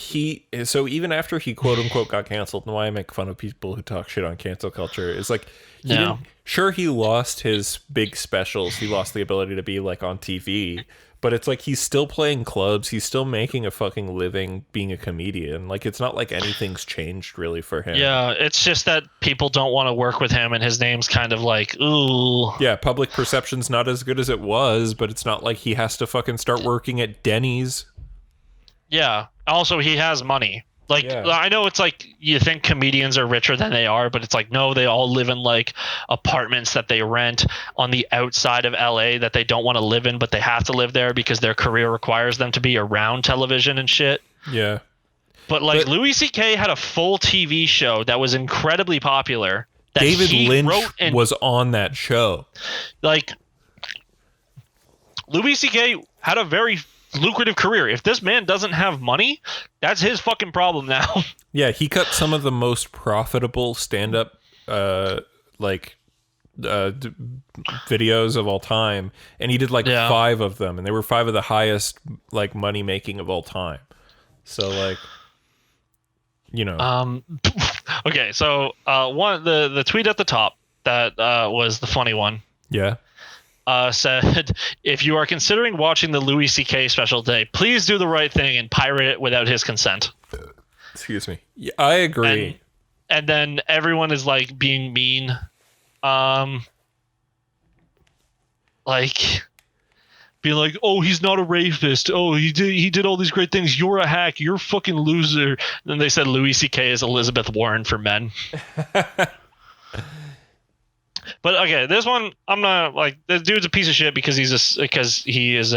so even after he quote unquote got canceled, and why I make fun of people who talk shit on cancel culture is like, he lost his big specials. He lost the ability to be like on TV, but it's like he's still playing clubs. He's still making a fucking living being a comedian. Like, it's not like anything's changed really for him. Yeah, it's just that people don't want to work with him, and his name's kind of like, ooh. Yeah, public perception's not as good as it was, but it's not like he has to fucking start working at Denny's. Yeah. Also, he has money. Like, I know it's like you think comedians are richer than they are, but it's like, no, they all live in like apartments that they rent on the outside of LA that they don't want to live in, but they have to live there because their career requires them to be around television and shit. Yeah. But Louis C.K. had a full TV show that was incredibly popular. That David Lynch was on that show. Like, Louis C.K. had a very lucrative career. If this man doesn't have money, that's his fucking problem now. Yeah, he cut some of the most profitable stand-up videos of all time, and he did like 5 of them, and they were 5 of the highest like money making of all time. So like, you know. Okay, so the tweet at the top that was the funny one. Yeah. Said, if you are considering watching the Louis C.K. special today, please do the right thing and pirate it without his consent. Excuse me. Yeah, I agree. And then everyone is like being mean. Like, be like, oh, he's not a rapist. Oh, he did all these great things. You're a hack. You're a fucking loser. And then they said Louis C.K. is Elizabeth Warren for men. But okay, this one, I'm not like, this dude's a piece of shit because he was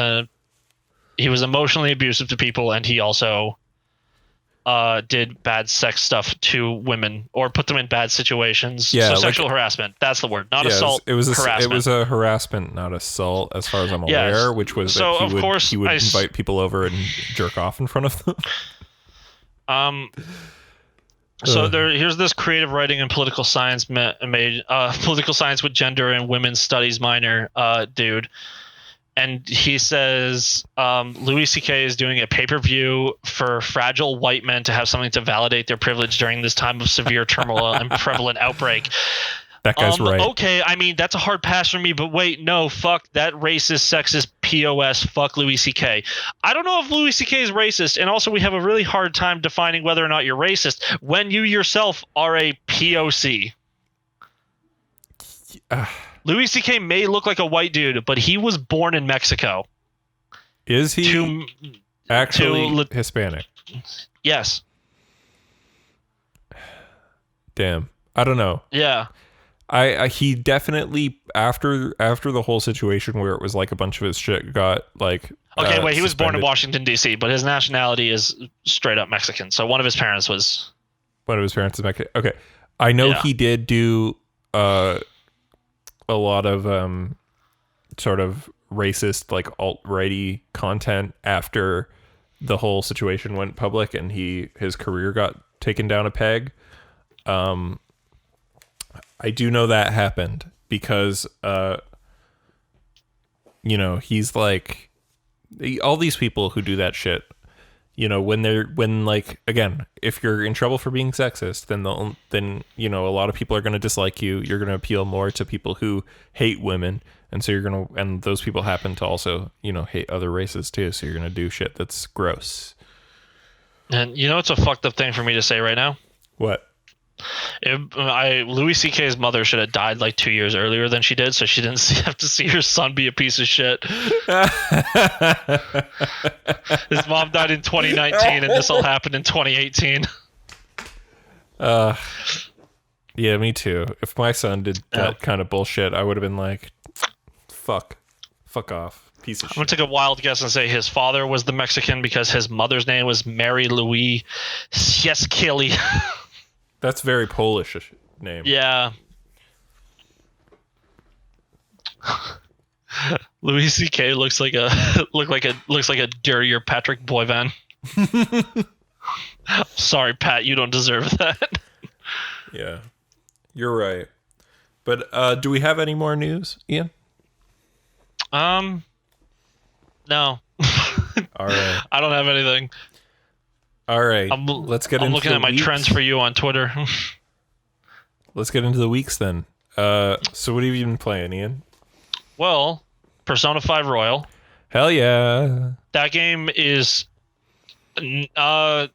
emotionally abusive to people, and he also did bad sex stuff to women or put them in bad situations. Yeah, so sexual harassment, that's the word, not assault. Harassment. It was a harassment, not assault, as far as I'm aware. Which was so that he would invite people over and jerk off in front of them. So here's this creative writing and political science political science with gender and women's studies minor dude, and he says Louis C.K. is doing a pay-per-view for fragile white men to have something to validate their privilege during this time of severe turmoil and prevalent outbreak. That guy's right. Okay, I mean, that's a hard pass for me, but wait, no, fuck that racist, sexist POS, fuck Louis C.K. I don't know if Louis C.K. is racist, and also we have a really hard time defining whether or not you're racist when you yourself are a POC. Louis C.K. may look like a white dude, but he was born in Mexico. Is he actually Hispanic? Yes. Damn. I don't know. Yeah. He definitely after the whole situation where it was like a bunch of his shit got like okay, wait, he was born in suspended. Washington D.C., but his nationality is straight up Mexican. So one of his parents was Mexican. Okay, I know he did do a lot of sort of racist like alt-righty content after the whole situation went public and his career got taken down a peg. I do know that happened because, he's like all these people who do that shit, when like, again, if you're in trouble for being sexist, then a lot of people are going to dislike you. You're going to appeal more to people who hate women. And so and those people happen to also, hate other races too. So you're going to do shit that's gross. And it's a fucked up thing for me to say right now. What? Louis C.K.'s mother should have died like 2 years earlier than she did, so she didn't have to see her son be a piece of shit. His mom died in 2019, and this all happened in 2018. Yeah, me too. If my son did that kind of bullshit, I would have been like, fuck off, piece of shit. I'm gonna take a wild guess and say his father was the Mexican because his mother's name was Mary Louise Sieskili. That's very Polish name. Yeah. Louis C.K. looks like a dirtier Patrick Boyvan. Sorry, Pat, you don't deserve that. Yeah, you're right. But do we have any more news, Ian? No. All right. I don't have anything. All right, let's get into the weeks. I'm looking at my trends for you on Twitter. Let's get into the weeks then. So what have you been playing, Ian? Well, Persona 5 Royal. Hell yeah. That game is... I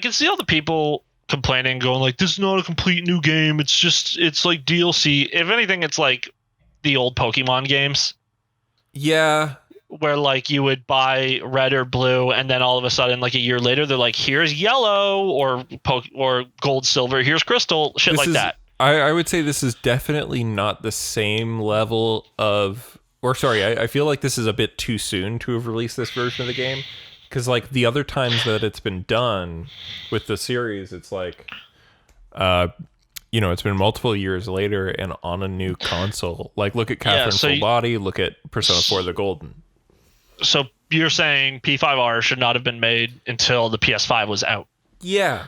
can see all the people complaining, going like, this is not a complete new game. It's like DLC. If anything, it's like the old Pokemon games. Yeah. Where like you would buy red or blue, and then all of a sudden, like a year later, they're like, "Here's yellow," or gold, silver. Here's crystal, shit like that. I would say this is definitely not the same level of, or sorry, I feel like this is a bit too soon to have released this version of the game, because like the other times that it's been done with the series, it's like, it's been multiple years later and on a new console. Like look at Catherine Full Body, look at Persona 4 the Golden. So you're saying P5R should not have been made until the PS5 was out? Yeah.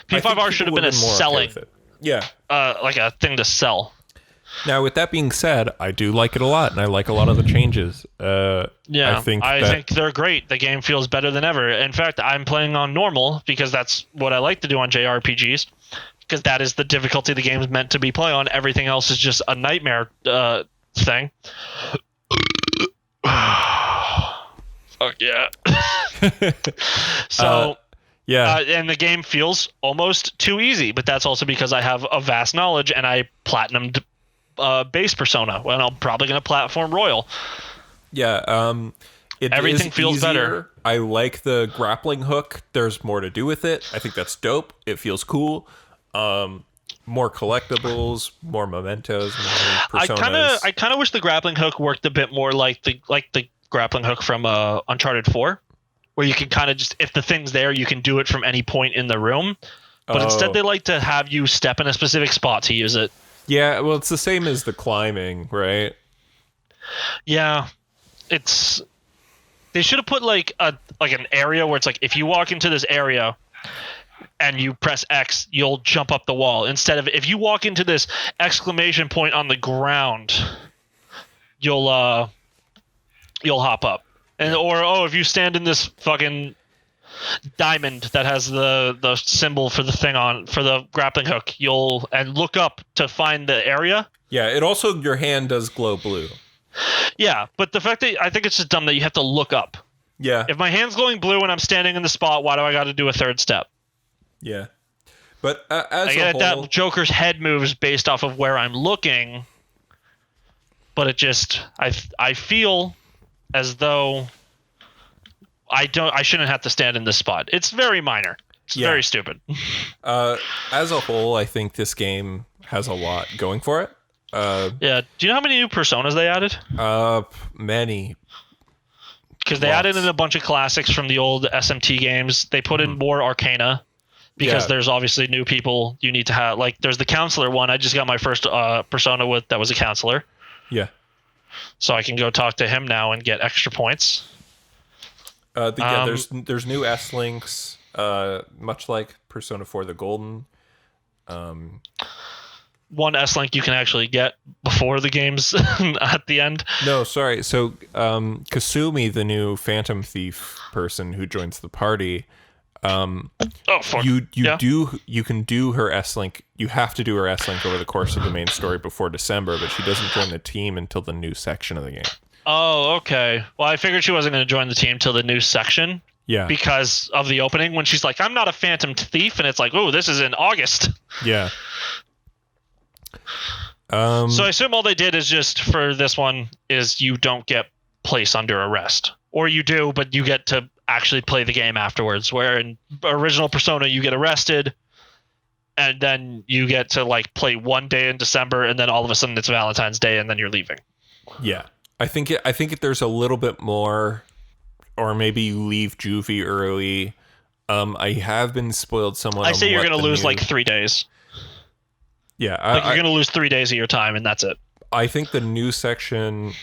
P5R should have been a selling, like a thing to sell. Now, with that being said, I do like it a lot, and I like a lot of the changes. I think they're great. The game feels better than ever. In fact, I'm playing on normal because that's what I like to do on JRPGs, because that is the difficulty the game is meant to be played on. Everything else is just a nightmare thing. Fuck yeah. So, and the game feels almost too easy, but that's also because I have a vast knowledge and I platinumed base Persona, and I'm probably going to platform Royal. Yeah, everything feels easier. Better. I like the grappling hook. There's more to do with it. I think that's dope. It feels cool. More collectibles, more mementos, more personas. I kind of wish the grappling hook worked a bit more like the grappling hook from Uncharted 4, where you can kind of just, if the thing's there, you can do it from any point in the room. But instead they like to have you step in a specific spot to use it. Yeah, well, it's the same as the climbing, right? Yeah. They should have put like an area where it's like, if you walk into this area and you press X, you'll jump up the wall. Instead of, if you walk into this exclamation point on the ground, you'll hop up. And or if you stand in this fucking diamond that has the symbol for the thing on for the grappling hook. And look up to find the area. Yeah, it also, your hand does glow blue. Yeah, but the fact that I think it's just dumb that you have to look up. Yeah. If my hand's glowing blue and I'm standing in the spot, why do I got to do a third step? Yeah. But as I get a whole, that Joker's head moves based off of where I'm looking, but it just I feel as though I shouldn't have to stand in this spot. It's very minor. It's very stupid. as a whole, I think this game has a lot going for it. Yeah. Do you know how many new personas they added? Many. Because they added in a bunch of classics from the old SMT games. They put in more Arcana because there's obviously new people you need to have. Like, there's the counselor one. I just got my first persona with that was a counselor. Yeah. So I can go talk to him now and get extra points. There's new S-Links, much like Persona 4 the Golden. One S-Link you can actually get before the game's at the end. No, sorry. So Kasumi, the new Phantom Thief person who joins the party, fuck. You can do her S-Link. You have to do her S-Link over the course of the main story before December, but she doesn't join the team until the new section of the game. Oh, okay. Well, I figured she wasn't going to join the team till the new section. Yeah. Because of the opening when she's like, I'm not a Phantom Thief, and it's like, oh, this is in August. Yeah. So I assume all they did is just for this one is you don't get placed under arrest, or you do, but you get to actually play the game afterwards. Where in original Persona you get arrested, and then you get to like play one day in December, and then all of a sudden it's Valentine's Day, and then you're leaving. Yeah, I think there's a little bit more, or maybe you leave juvie early. I have been spoiled somewhat. I say you're going to lose like 3 days. Yeah, you're going to lose 3 days of your time, and that's it. I think the new section,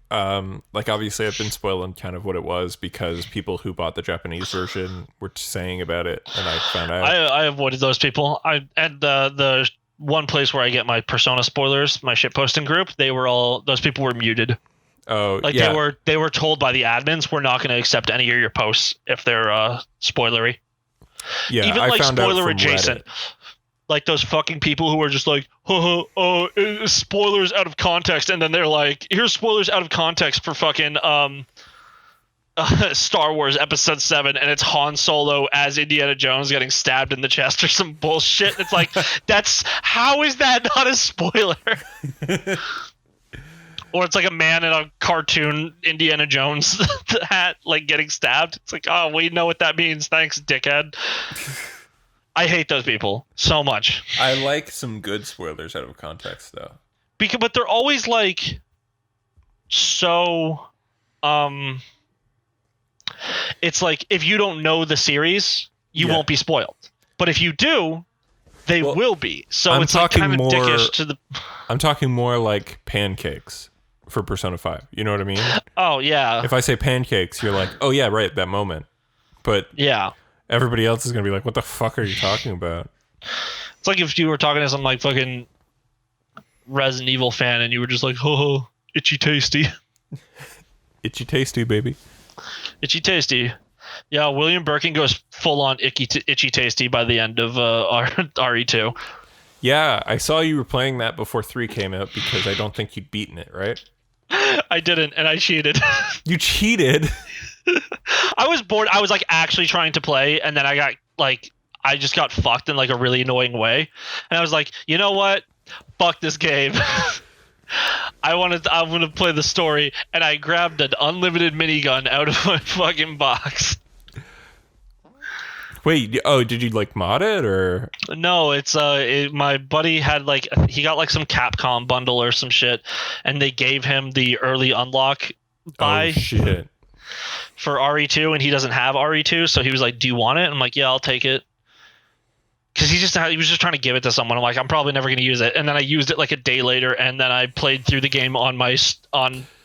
like obviously I've been spoiled on kind of what it was because people who bought the Japanese version were saying about it, and I found out. I avoided those people. And the one place where I get my Persona spoilers, my shitposting group, those people were muted. Oh, like yeah. they were told by the admins, we're not going to accept any of your posts if they're spoilery. Yeah, even I like found out spoiler from adjacent. Reddit. Like those fucking people who are just like, spoilers out of context, and then they're like, here's spoilers out of context for fucking Star Wars Episode 7, and it's Han Solo as Indiana Jones getting stabbed in the chest or some bullshit. It's like, how is that not a spoiler? Or it's like a man in a cartoon Indiana Jones hat, like getting stabbed. It's like, oh, we know what that means. Thanks, dickhead. I hate those people so much. I like some good spoilers out of context, though. But they're always like so. It's like if you don't know the series, you won't be spoiled. But if you do, they will be. So it's like kind of dickish to the. I'm talking more like pancakes for Persona 5. You know what I mean? Oh yeah. If I say pancakes, you're like, oh yeah, right, that moment. But yeah. Everybody else is going to be like, what the fuck are you talking about? It's like if you were talking to some like fucking Resident Evil fan and you were just like, ho, itchy tasty. Itchy tasty, baby. Itchy tasty. Yeah, William Birkin goes full on itchy tasty by the end of RE2. Yeah, I saw you were playing that before 3 came out because I don't think you'd beaten it, right? I didn't, and I cheated. You cheated? I was bored. I was like actually trying to play, and then I just got fucked in like a really annoying way. And I was like, you know what? Fuck this game. I'm gonna play the story, and I grabbed an unlimited minigun out of my fucking box. Wait, did you like mod it or? No, it's my buddy had he got like some Capcom bundle or some shit, and they gave him the early unlock buy. Oh shit. For RE2, and he doesn't have RE2, so he was like, do you want it? I'm like, yeah, I'll take it. Because he was just trying to give it to someone. I'm like, I'm probably never going to use it. And then I used it like a day later, and then I played through the game on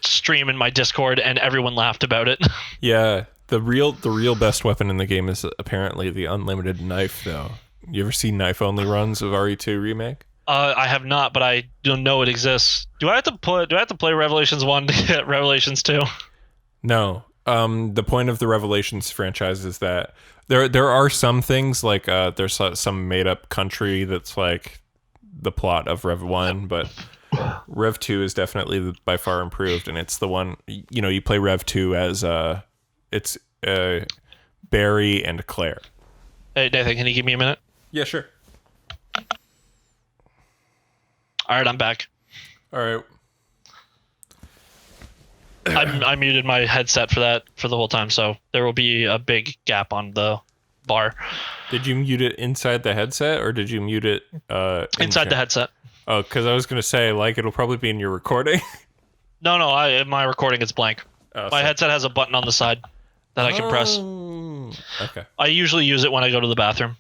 stream in my Discord, and everyone laughed about it. Yeah, the real best weapon in the game is apparently the unlimited knife, though. You ever see knife-only runs of RE2 Remake? I have not, but I don't know it exists. Do I have to play Revelations 1 to get Revelations 2? No. The point of the Revelations franchise is that There are some things like there's some made up country that's like the plot of Rev 1, but Rev 2 is definitely by far improved, and it's the one, you know, you play Rev 2 as it's Barry and Claire. Hey Nathan, can you give me a minute? Yeah, sure. All right, I'm back. All right. I muted my headset for the whole time, so there will be a big gap on the bar. Did you mute it inside the headset, or did you mute it inside the headset? Oh, because I was going to say, like, it'll probably be in your recording. No, in my recording it's blank. My headset has a button on the side that I can press. Okay. I usually use it when I go to the bathroom.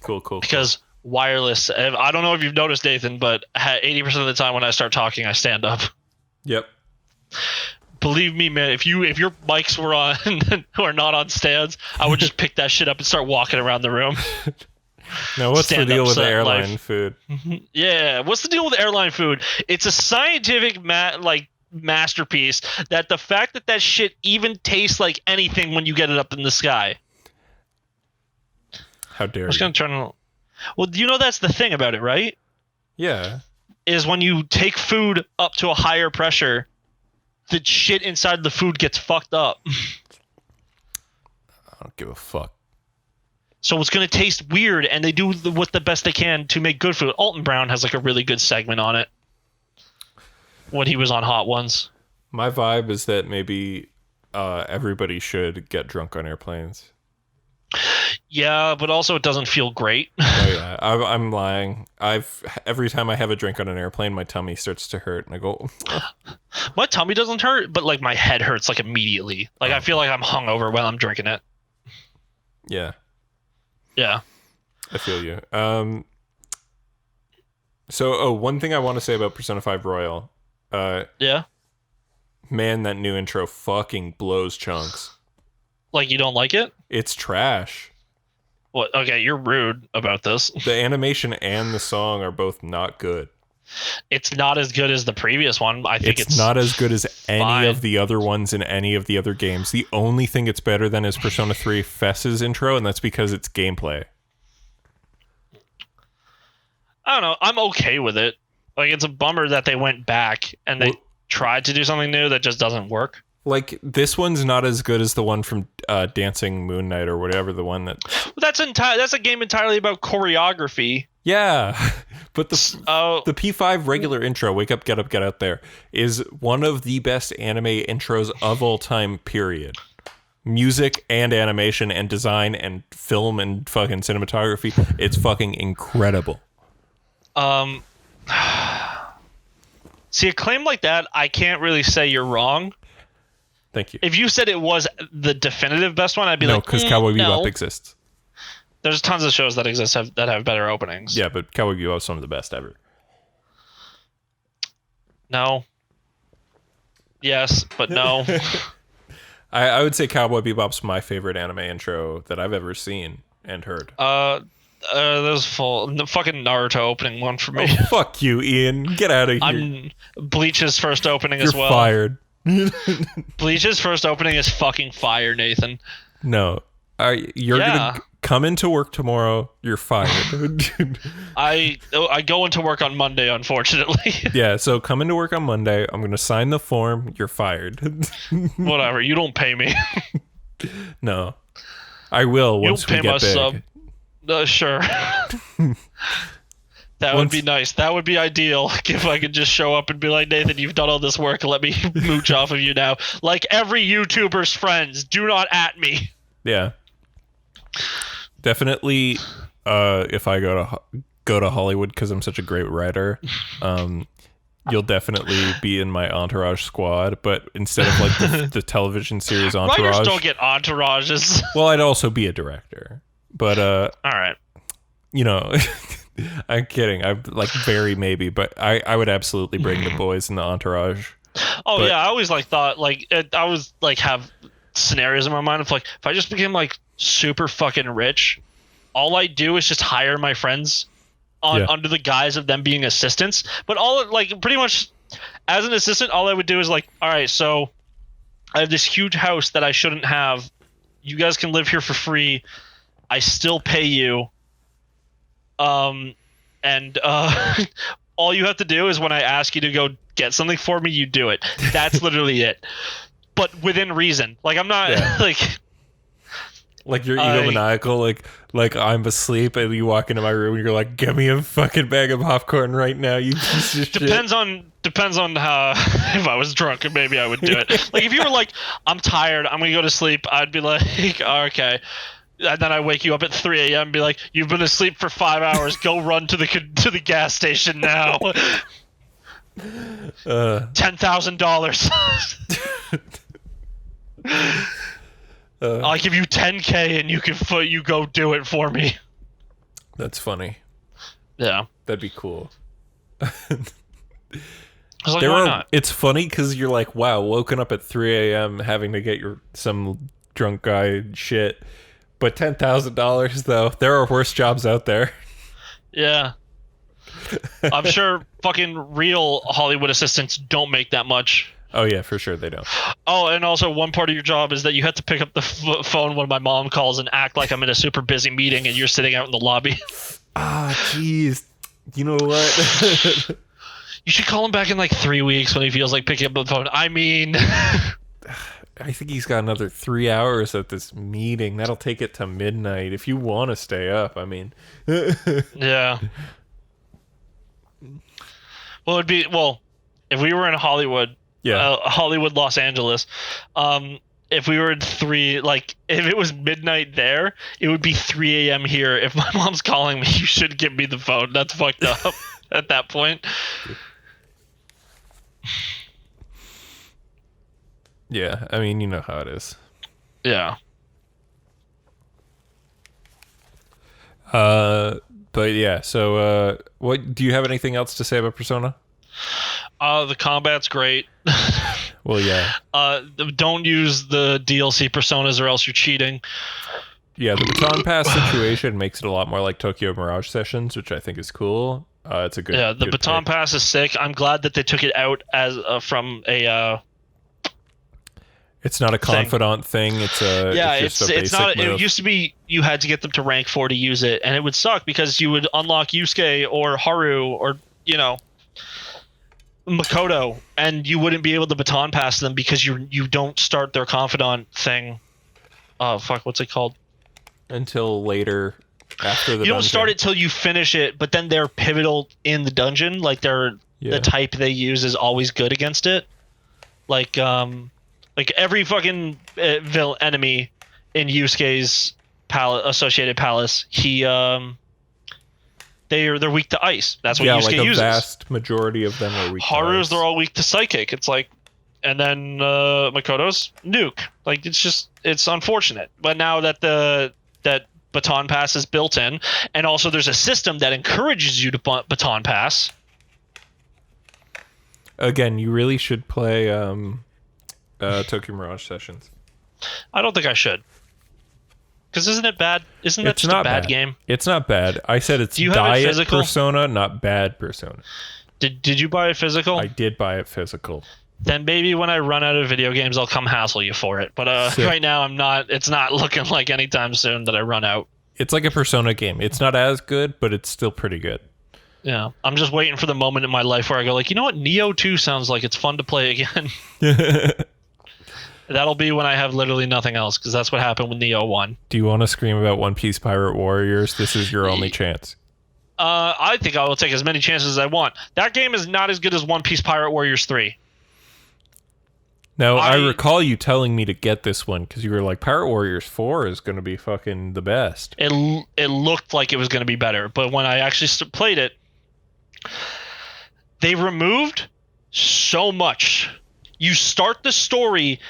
Cool. Because wireless, I don't know if you've noticed, Nathan, but 80% of the time when I start talking, I stand up. Yep. Believe me, man, if your mics were on or not on stands, I would just pick that shit up and start walking around the room. Now, what's the deal with the airline food? Yeah, what's the deal with airline food? It's a scientific masterpiece that the fact that shit even tastes like anything when you get it up in the sky. How dare you? I was going to turn on. Well, you know that's the thing about it, right? Yeah. Is when you take food up to a higher pressure, the shit inside the food gets fucked up. I don't give a fuck. So it's going to taste weird, and they do what the best they can to make good food. Alton Brown has like a really good segment on it when he was on Hot Ones. My vibe is that maybe everybody should get drunk on airplanes. Yeah, but also it doesn't feel great. Oh yeah, I'm lying. Every time I have a drink on an airplane, my tummy starts to hurt, and I go. My tummy doesn't hurt, but like my head hurts like immediately. Like I feel like I'm hungover while I'm drinking it. Yeah. Yeah. I feel you. So, one thing I want to say about Persona 5 Royal. Yeah. Man, that new intro fucking blows chunks. Like you don't like it? It's trash. What? Okay, you're rude about this. The animation and the song are both not good. It's not as good as the previous one. I think it's not as good as any fine. of the other ones in any of the other games. The only thing it's better than is Persona 3 Fess's intro, and that's because it's gameplay. I don't know. I'm okay with it. Like, it's a bummer that they went back and they tried to do something new that just doesn't work. Like, this one's not as good as the one from Dancing Moon Knight or whatever, the one that... That's a game entirely about choreography. Yeah, but the P5 regular intro, Wake Up, Get Up, Get Out There, is one of the best anime intros of all time, period. Music and animation and design and film and fucking cinematography, it's fucking incredible. See, a claim like that, I can't really say you're wrong. Thank you. If you said it was the definitive best one, I'd be like, no, because Cowboy Bebop exists. There's tons of shows that exist that have better openings. Yeah, but Cowboy Bebop is some of the best ever. No. Yes, but no. I would say Cowboy Bebop's my favorite anime intro that I've ever seen and heard. There's the fucking Naruto opening one for me. Oh, fuck you, Ian. Get out of here. Bleach's first opening as well. You're fired. Bleach's first opening is fucking fire, Nathan. No. You're gonna come into work tomorrow. You're fired. I go into work on Monday, unfortunately. Yeah, so come into work on Monday. I'm gonna sign the form. You're fired. Whatever. You don't pay me. No, I will once we get big. You don't pay my sub. Sure. That would be nice. That would be ideal if I could just show up and be like, Nathan, you've done all this work. Let me mooch off of you now. Like every YouTuber's friends, do not at me. Yeah. Definitely, if I go to Hollywood because I'm such a great writer, you'll definitely be in my Entourage squad. But instead of like the television series Entourage, writers don't get entourages. Well, I'd also be a director. But all right, you know, I'm kidding. I'm like very maybe, but I would absolutely bring the boys in the Entourage. Oh yeah, I always thought I was have scenarios in my mind of like if I just became like super fucking rich, all I do is just hire my friends under the guise of them being assistants. But pretty much as an assistant, all I would do is like, all right, so I have this huge house that I shouldn't have. you guys can live here for free. I still pay you. And all you have to do is when I ask you to go get something for me, you do it. That's literally it. But within reason. Like, I'm not like you're egomaniacal, like I'm asleep and you walk into my room and you're like, "Give me a fucking bag of popcorn right now, you piece of shit." Depends on how. If I was drunk, maybe I would do it. Like if you were like, "I'm tired, I'm gonna go to sleep," I'd be like, oh, "Okay." And then I wake you up at 3 a.m. and be like, "You've been asleep for 5 hours. Go run to the gas station now." $10,000. I'll give you $10K and you go do it for me. That's funny. Yeah, that'd be cool. I was like, why not? It's funny because you're like, wow, woken up at 3 a.m. having to get some drunk guy shit. But $10,000 though, there are worse jobs out there. Yeah. I'm sure fucking real Hollywood assistants don't make that much. Oh yeah, for sure they don't. Oh, and also one part of your job is that you have to pick up the phone when my mom calls and act like I'm in a super busy meeting and you're sitting out in the lobby. Ah, jeez. You know what? You should call him back in like 3 weeks when he feels like picking up the phone. I mean... I think he's got another 3 hours at this meeting. That'll take it to midnight if you want to stay up. I mean... Yeah. Well, if we were in Hollywood... Yeah. Hollywood, Los Angeles. If we were in if it was midnight there, it would be 3 a.m. here. If my mom's calling me, you should give me the phone. That's fucked up at that point. Yeah, I mean, you know how it is. Yeah. But yeah, so what do you have anything else to say about Persona? The combat's great. Well, yeah. Don't use the DLC personas or else you're cheating. Yeah, the Baton Pass situation makes it a lot more like Tokyo Mirage Sessions, which I think is cool. It's a good. Yeah, the good Baton pick. Pass is sick. I'm glad that they took it out as from a. It's not a confidant thing. It's a it's not. move. It used to be you had to get them to rank 4 to use it, and it would suck because you would unlock Yusuke or Haru or Makoto, and you wouldn't be able to baton pass them because you don't start their confidant thing. Oh fuck, what's it called? Until later, after the. You don't start it till you finish it, but then they're pivotal in the dungeon. Like the type they use is always good against it. Like every fucking enemy in Yusuke's associated palace, they're weak to ice. That's what Yusuke uses. Yeah, like a vast majority of them are weak to ice. Haru's, they're all weak to psychic. It's like, and then Makoto's nuke. Like, it's unfortunate. But now that that baton pass is built in, and also there's a system that encourages you to baton pass. Again, you really should play Tokyo Mirage Sessions. I don't think I should. Because isn't it bad? Isn't that just a bad game? It's not bad. I said it's diet Persona, not bad Persona. Did you buy it physical? I did buy it physical. Then maybe when I run out of video games, I'll come hassle you for it. But right now, I'm not. It's not looking like anytime soon that I run out. It's like a Persona game. It's not as good, but it's still pretty good. Yeah, I'm just waiting for the moment in my life where I go like, you know what, Neo 2 sounds like it's fun to play again. That'll be when I have literally nothing else, because that's what happened with Neo 1. Do you want to scream about One Piece Pirate Warriors? This is your only chance. I think I will take as many chances as I want. That game is not as good as One Piece Pirate Warriors 3. Now, I recall you telling me to get this one, because you were like, Pirate Warriors 4 is going to be fucking the best. It looked like it was going to be better, but when I actually played it, they removed so much. You start the story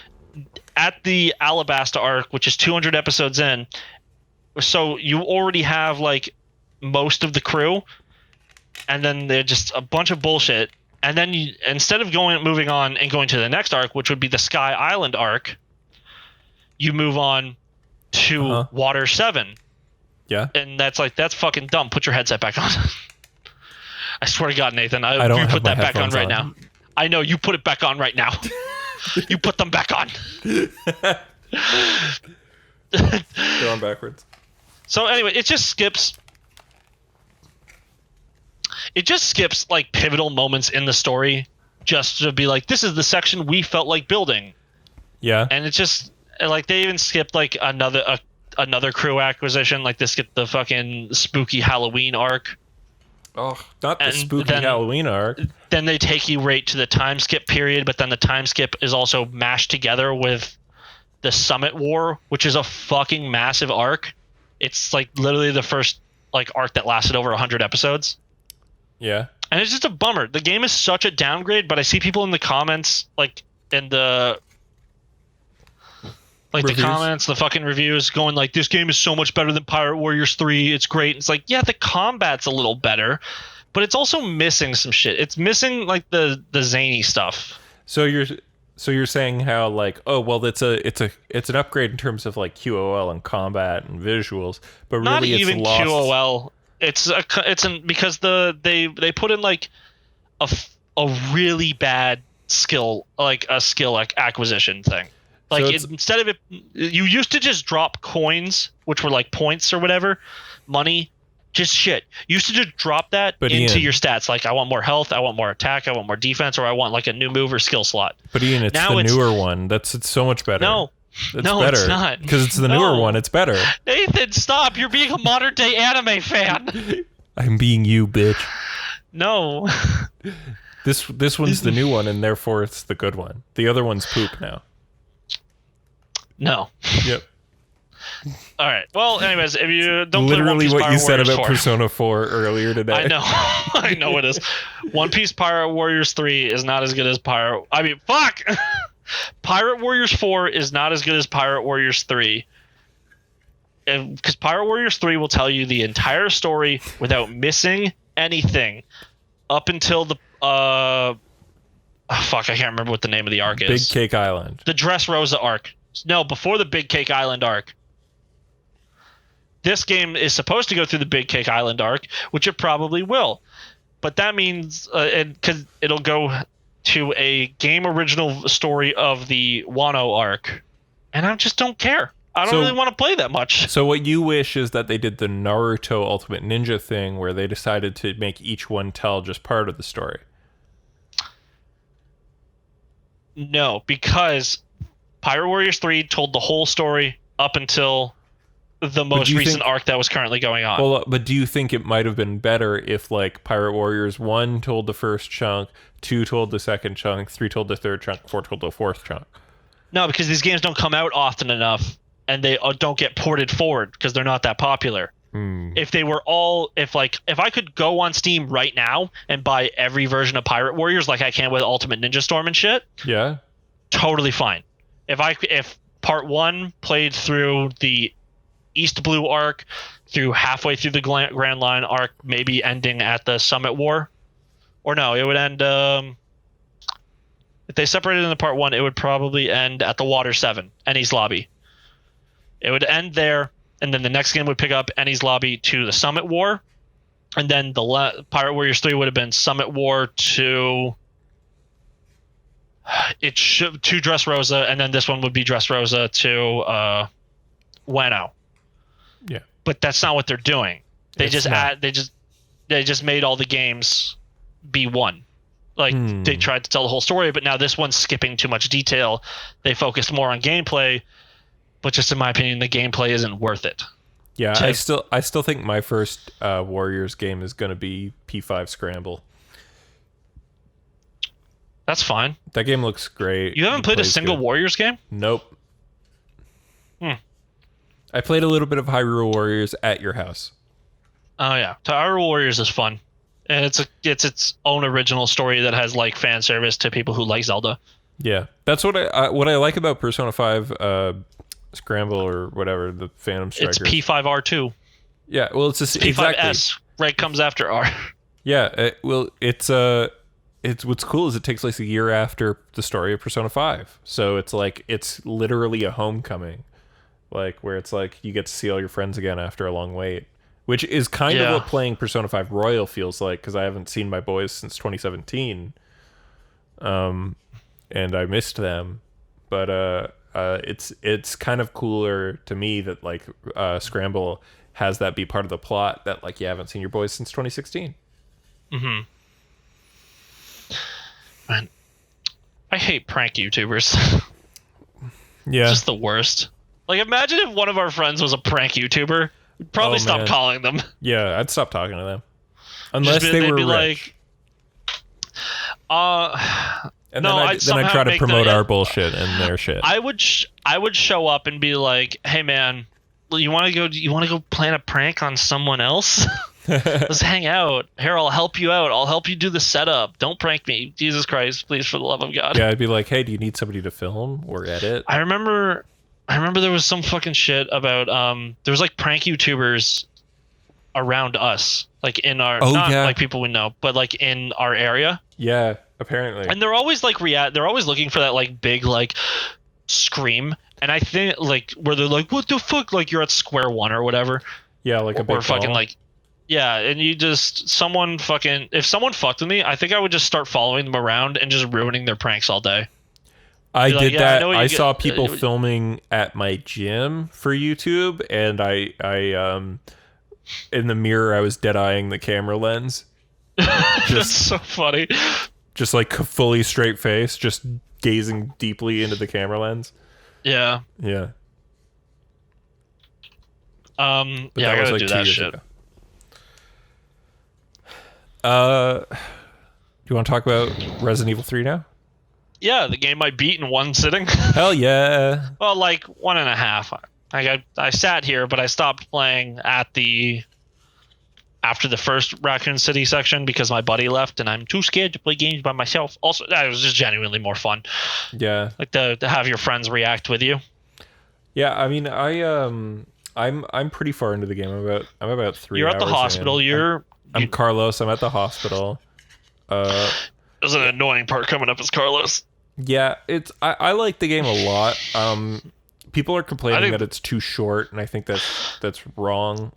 at the Alabasta arc, which is 200 episodes in, so you already have like most of the crew, and then they're just a bunch of bullshit. And then instead of moving on and going to the next arc, which would be the Sky Island arc, you move on to Water 7. Yeah. And that's fucking dumb. Put your headset back on. I swear to God, Nathan, I don't you have put my that back on headphones right on. now. I know, you put it back on right now. You put them back on. Going backwards. So anyway, it just skips like pivotal moments in the story just to be like, this is the section we felt like building. Yeah. And it's just like they even skipped like another crew acquisition. Like they skipped the fucking spooky Halloween arc. Oh, not the And spooky Halloween arc. Then they take you right to the time skip period, but then the time skip is also mashed together with the Summit War, which is a fucking massive arc. It's like literally the first like arc that lasted over 100 episodes. Yeah. And it's just a bummer. The game is such a downgrade, but I see people in the comments, like in the Reviews? the comments, the fucking reviews going like, this game is so much better than Pirate Warriors 3. It's great. It's like, yeah, the combat's a little better, but it's also missing some shit. It's missing like the zany stuff. So you're saying how like, oh well, it's an upgrade in terms of like QOL and combat and visuals, but really Not it's even lost. QOL. Because they put in like a really bad skill acquisition thing. Like So instead of it, you used to just drop coins, which were like points or whatever, money, just shit. You used to just drop that But into Ian, your stats. Like I want more health, I want more attack, I want more defense, or I want like a new move or skill slot. But Ian, it's Now the newer one. It's so much better. No, it's no, better. it's not. Because it's the No. newer one. It's better. Nathan, stop! You're being a modern day anime fan. I'm being you, bitch. No. This one's the new one, and therefore it's the good one. The other one's poop now. No. Yep. All right. Well, anyways, if you don't Literally play One Piece what Pirate you said Warriors about 4, Persona 4 earlier today. I know. I know it is. One Piece Pirate Warriors 3 is not as good as Pirate Warriors 4 is not as good as Pirate Warriors 3. Because Pirate Warriors 3 will tell you the entire story without missing anything up until the I can't remember what the name of the arc Big is. Cake Island. The Dressrosa arc. No, before the Big Cake Island arc. This game is supposed to go through the Big Cake Island arc, which it probably will. But that means, because it'll go to a game original story of the Wano arc. And I just don't care. I don't really want to play that much. So what you wish is that they did the Naruto Ultimate Ninja thing where they decided to make each one tell just part of the story. No, because Pirate Warriors 3 told the whole story up until the most recent arc that was currently going on. Well, but do you think it might have been better if like Pirate Warriors 1 told the first chunk, 2 told the second chunk, 3 told the third chunk, 4 told the fourth chunk? No, because these games don't come out often enough, and they don't get ported forward because they're not that popular. If they were all, if I could go on Steam right now and buy every version of Pirate Warriors like I can with Ultimate Ninja Storm and shit, Yeah. totally fine. If part 1 played through the East Blue arc, through halfway through the Grand Line arc, maybe ending at the Summit War, or no, it would end. If they separated into part 1, it would probably end at the Water 7, Ennie's Lobby. It would end there, and then the next game would pick up Ennie's Lobby to the Summit War, and then the Pirate Warriors 3 would have been Summit War to Dressrosa, and then this one would be Dressrosa to Wano. Yeah. But that's not what they're doing. They just made all the games be one. Like they tried to tell the whole story, but now this one's skipping too much detail. They focused more on gameplay, but just in my opinion, the gameplay isn't worth it. Yeah, I still think my first Warriors game is going to be P5 Scramble. That's fine. That game looks great. You haven't played a single Warriors game? Nope. I played a little bit of Hyrule Warriors at your house. Oh yeah, Hyrule Warriors is fun, and it's its own original story that has like fan service to people who like Zelda. Yeah, that's what I like about Persona 5 Scramble or whatever, the Phantom Strikers. It's P5R2. Yeah, well, it's just P5S. exactly. Right comes after R. Yeah, it's what's cool is it takes place a year after the story of Persona 5, so it's literally a homecoming, like where it's like you get to see all your friends again after a long wait, which is kind of what playing Persona 5 Royal feels like, because I haven't seen my boys since 2017, and I missed them, but It's kind of cooler to me that like Scramble has that be part of the plot, that like you haven't seen your boys since 2016. Mm-hmm. Man, I hate prank YouTubers. Yeah. Just the worst. Like, imagine if one of our friends was a prank YouTuber. We'd probably stop calling them. Yeah, I'd stop talking to them. Unless they were rich. And no, then I'd try to promote our bullshit and their shit. I would show up and be like, "Hey man, you want to go plan a prank on someone else? Let's hang out. Here, I'll help you out. I'll help you do the setup. Don't prank me. Jesus Christ, please, for the love of God." Yeah, I'd be like, "Hey, do you need somebody to film or edit?" I remember there was some fucking shit about there was like prank YouTubers around us, like in our like people we know, but like in our area. Yeah, apparently. And they're always like they're always looking for that like big like scream. And I think like where they're like, "What the fuck?" Like you're at square one or whatever. Yeah, like a big fucking ball. like. Yeah, and if someone fucked with me, I think I would just start following them around and just ruining their pranks all day. I did that. I saw people filming at my gym for YouTube, and I in the mirror I was dead-eyeing the camera lens. That's so funny. Just like fully straight face, just gazing deeply into the camera lens. Yeah. Yeah. But I gotta do that shit. Ago. Do you want to talk about Resident Evil 3 now? Yeah, the game I beat in one sitting. Hell yeah. Well, like 1.5. I sat here, but I stopped playing after the first Raccoon City section because my buddy left, and I'm too scared to play games by myself. Also, that was just genuinely more fun. Yeah. Like to have your friends react with you. Yeah, I mean, I'm pretty far into the game. I'm about 3 You're hours at the hospital. in. I'm Carlos. I'm at the hospital. There's an annoying part coming up as Carlos. Yeah, I like the game a lot. People are complaining that it's too short, and I think that's wrong.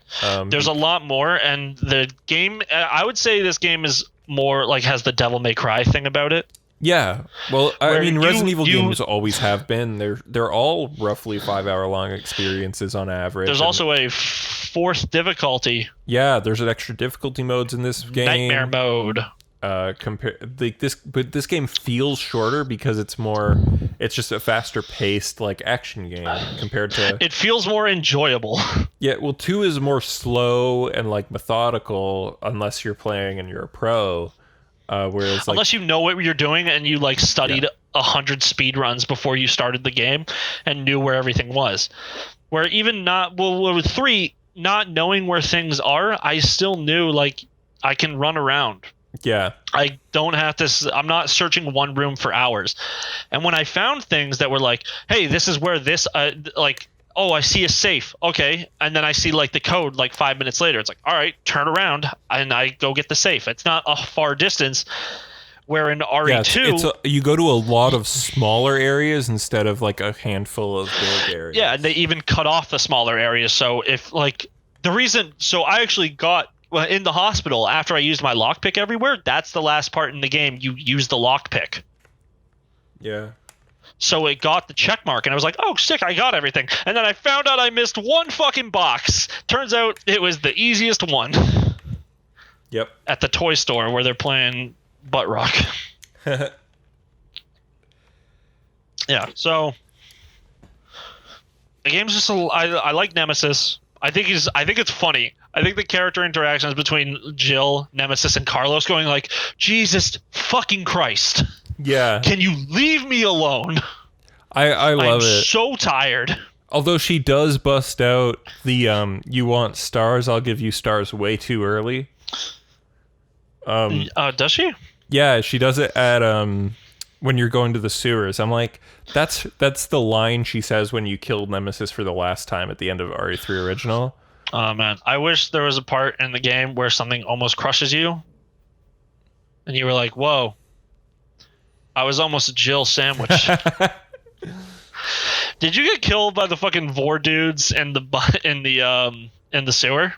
There's a lot more, and the game. I would say this game is more like has the Devil May Cry thing about it. Yeah, well, I mean, Resident Evil games always have been. They're all roughly 5-hour long experiences on average. There's also a 4th difficulty. Yeah, there's an extra difficulty modes in this game. Nightmare mode. But this game feels shorter because it's just a faster paced like action game compared to. It feels more enjoyable. Yeah, well, 2 is more slow and like methodical unless you're playing and you're a pro. Whereas unless you know what you're doing and you like studied 100 speed runs before you started the game and knew where everything was. Where even with 3, not knowing where things are, I still knew like I can run around. Yeah. I don't have to. I'm not searching one room for hours. And when I found things that were like, "Hey, this is where this oh, I see a safe. Okay." And then I see like the code like 5 minutes later. It's like, "All right, turn around." And I go get the safe. It's not a far distance. Where in RE2, you go to a lot of smaller areas instead of like a handful of big areas. Yeah, and they even cut off the smaller areas. So if like I actually got in the hospital after I used my lockpick everywhere. That's the last part in the game. You use the lockpick. Yeah. So it got the check mark, and I was like, "Oh, sick! I got everything." And then I found out I missed one fucking box. Turns out it was the easiest one. Yep. At the toy store where they're playing butt rock. Yeah. So the game's just I like Nemesis. I think it's funny. I think the character interactions between Jill, Nemesis, and Carlos going like, "Jesus fucking Christ. Yeah. Can you leave me alone?" I love it. I'm so tired. Although she does bust out the "you want stars, I'll give you stars" way too early. Does she? Yeah, she does it at when you're going to the sewers. I'm like, that's the line she says when you killed Nemesis for the last time at the end of RE3 original. Oh man, I wish there was a part in the game where something almost crushes you, and you were like, "Whoa, I was almost a Jill sandwich." Did you get killed by the fucking Vor dudes in the sewer?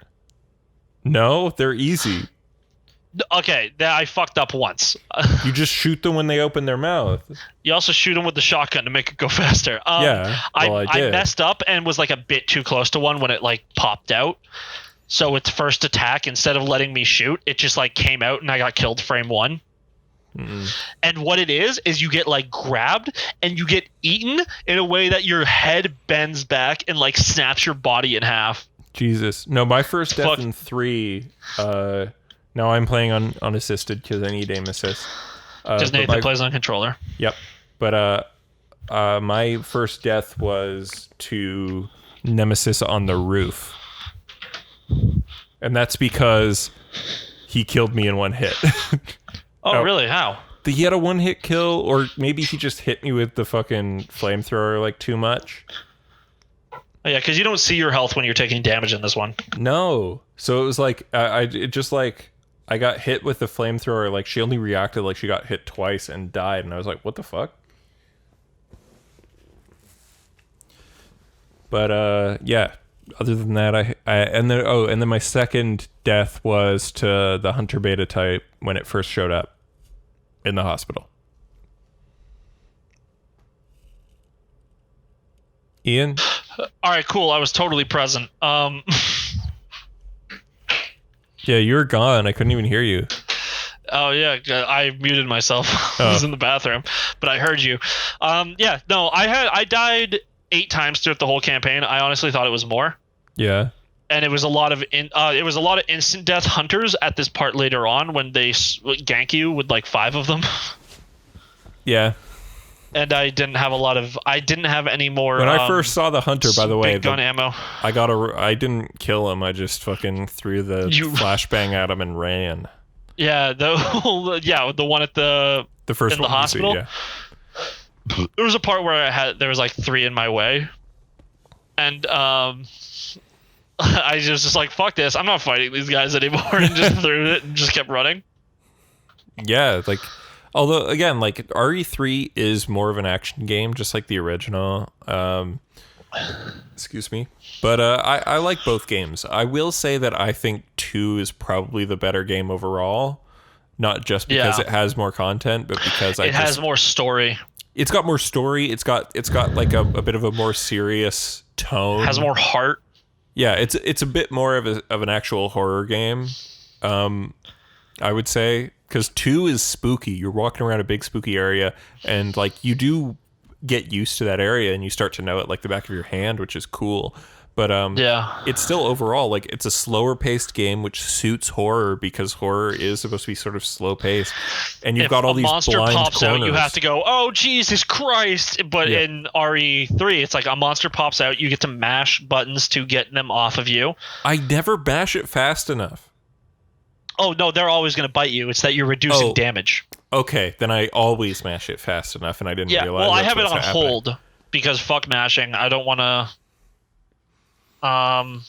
No, they're easy. Okay, I fucked up once. You just shoot them when they open their mouth. You also shoot them with the shotgun to make it go faster. Yeah, well, I did. messed up and was like a bit too close to one when it like popped out. So its first attack, instead of letting me shoot, it just like came out and I got killed frame one. And what it is you get like grabbed and you get eaten in a way that your head bends back and like snaps your body in half. Jesus. No, my first death in 3, now I'm playing on unassisted because I need aim assist. Because Nathan plays on controller. Yep. But my first death was to Nemesis on the roof. And that's because he killed me in one hit. Oh, really? How? He had a one-hit kill, or maybe he just hit me with the fucking flamethrower like too much. Oh, yeah, because you don't see your health when you're taking damage in this one. No. So it was like, I got hit with the flamethrower, like she only reacted like she got hit twice and died, and I was like, what the fuck? But yeah. Other than that, and then my second death was to the Hunter Beta type when it first showed up in the hospital. Ian? All right, cool. I was totally present. Yeah, you were gone. I couldn't even hear you. Oh yeah, I muted myself. I was in the bathroom, but I heard you. Yeah, no, I died 8 times throughout the whole campaign. I honestly thought it was more. Yeah. And it was a lot of instant death hunters at this part later on when they gank you with like 5 of them. Yeah. And I didn't have any more. When I first saw the hunter, by the way, big gun ammo. I didn't kill him. I just fucking threw the flashbang at him and ran. Yeah, the one at the first in one the hospital. See, yeah. There was a part where there was like 3 in my way, and I was just like, fuck this, I'm not fighting these guys anymore, and just threw it and just kept running. Yeah, like, although again, like RE3 is more of an action game, just like the original. Excuse me, but I like both games. I will say that I think 2 is probably the better game overall, not just because it has more content, but because it has more story. It's got more story. It's got like a bit of a more serious tone. Has more heart. Yeah, it's a bit more of an actual horror game. I would say, because 2 is spooky. You're walking around a big spooky area, and like you do get used to that area, and you start to know it like the back of your hand, which is cool. But it's still overall like it's a slower paced game, which suits horror because horror is supposed to be sort of slow paced, and you've got all these blind corners. If a monster pops out, you have to go, "Oh Jesus Christ!" But in RE3, it's like a monster pops out, you get to mash buttons to get them off of you. I never bash it fast enough. Oh no, they're always going to bite you. It's that you're reducing damage. Okay, then I always mash it fast enough, and I didn't realize. Well, I have it on hold because fuck mashing. I don't want to. I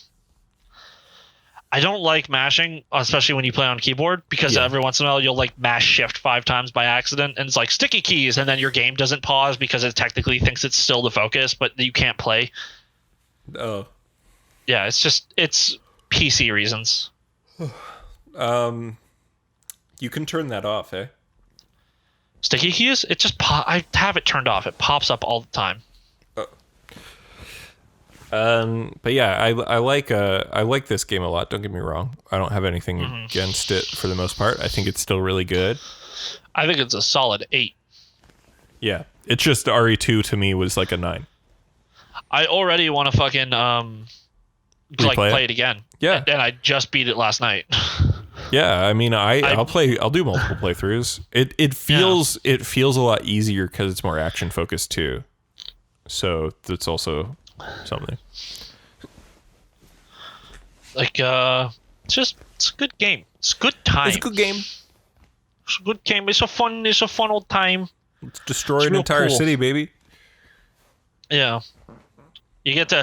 don't like mashing, especially when you play on keyboard, because every once in a while you'll like mash shift 5 times by accident, and it's like sticky keys, and then your game doesn't pause because it technically thinks it's still the focus, but you can't play. Oh. Yeah, it's PC reasons. You can turn that off, eh? Sticky keys? It just I have it turned off. It pops up all the time. But yeah, I like this game a lot. Don't get me wrong. I don't have anything against it for the most part. I think it's still really good. I think it's a solid 8. Yeah, it's just RE2 to me was like a 9. I already want to fucking play it again. Yeah, and I just beat it last night. Yeah, I mean, I'll do multiple playthroughs. It feels a lot easier because it's more action focused too. So that's also something. Like it's a good game. It's a good time. It's a good game. It's a good game. It's a fun old time. Let's destroy an entire city, baby. Yeah. You get to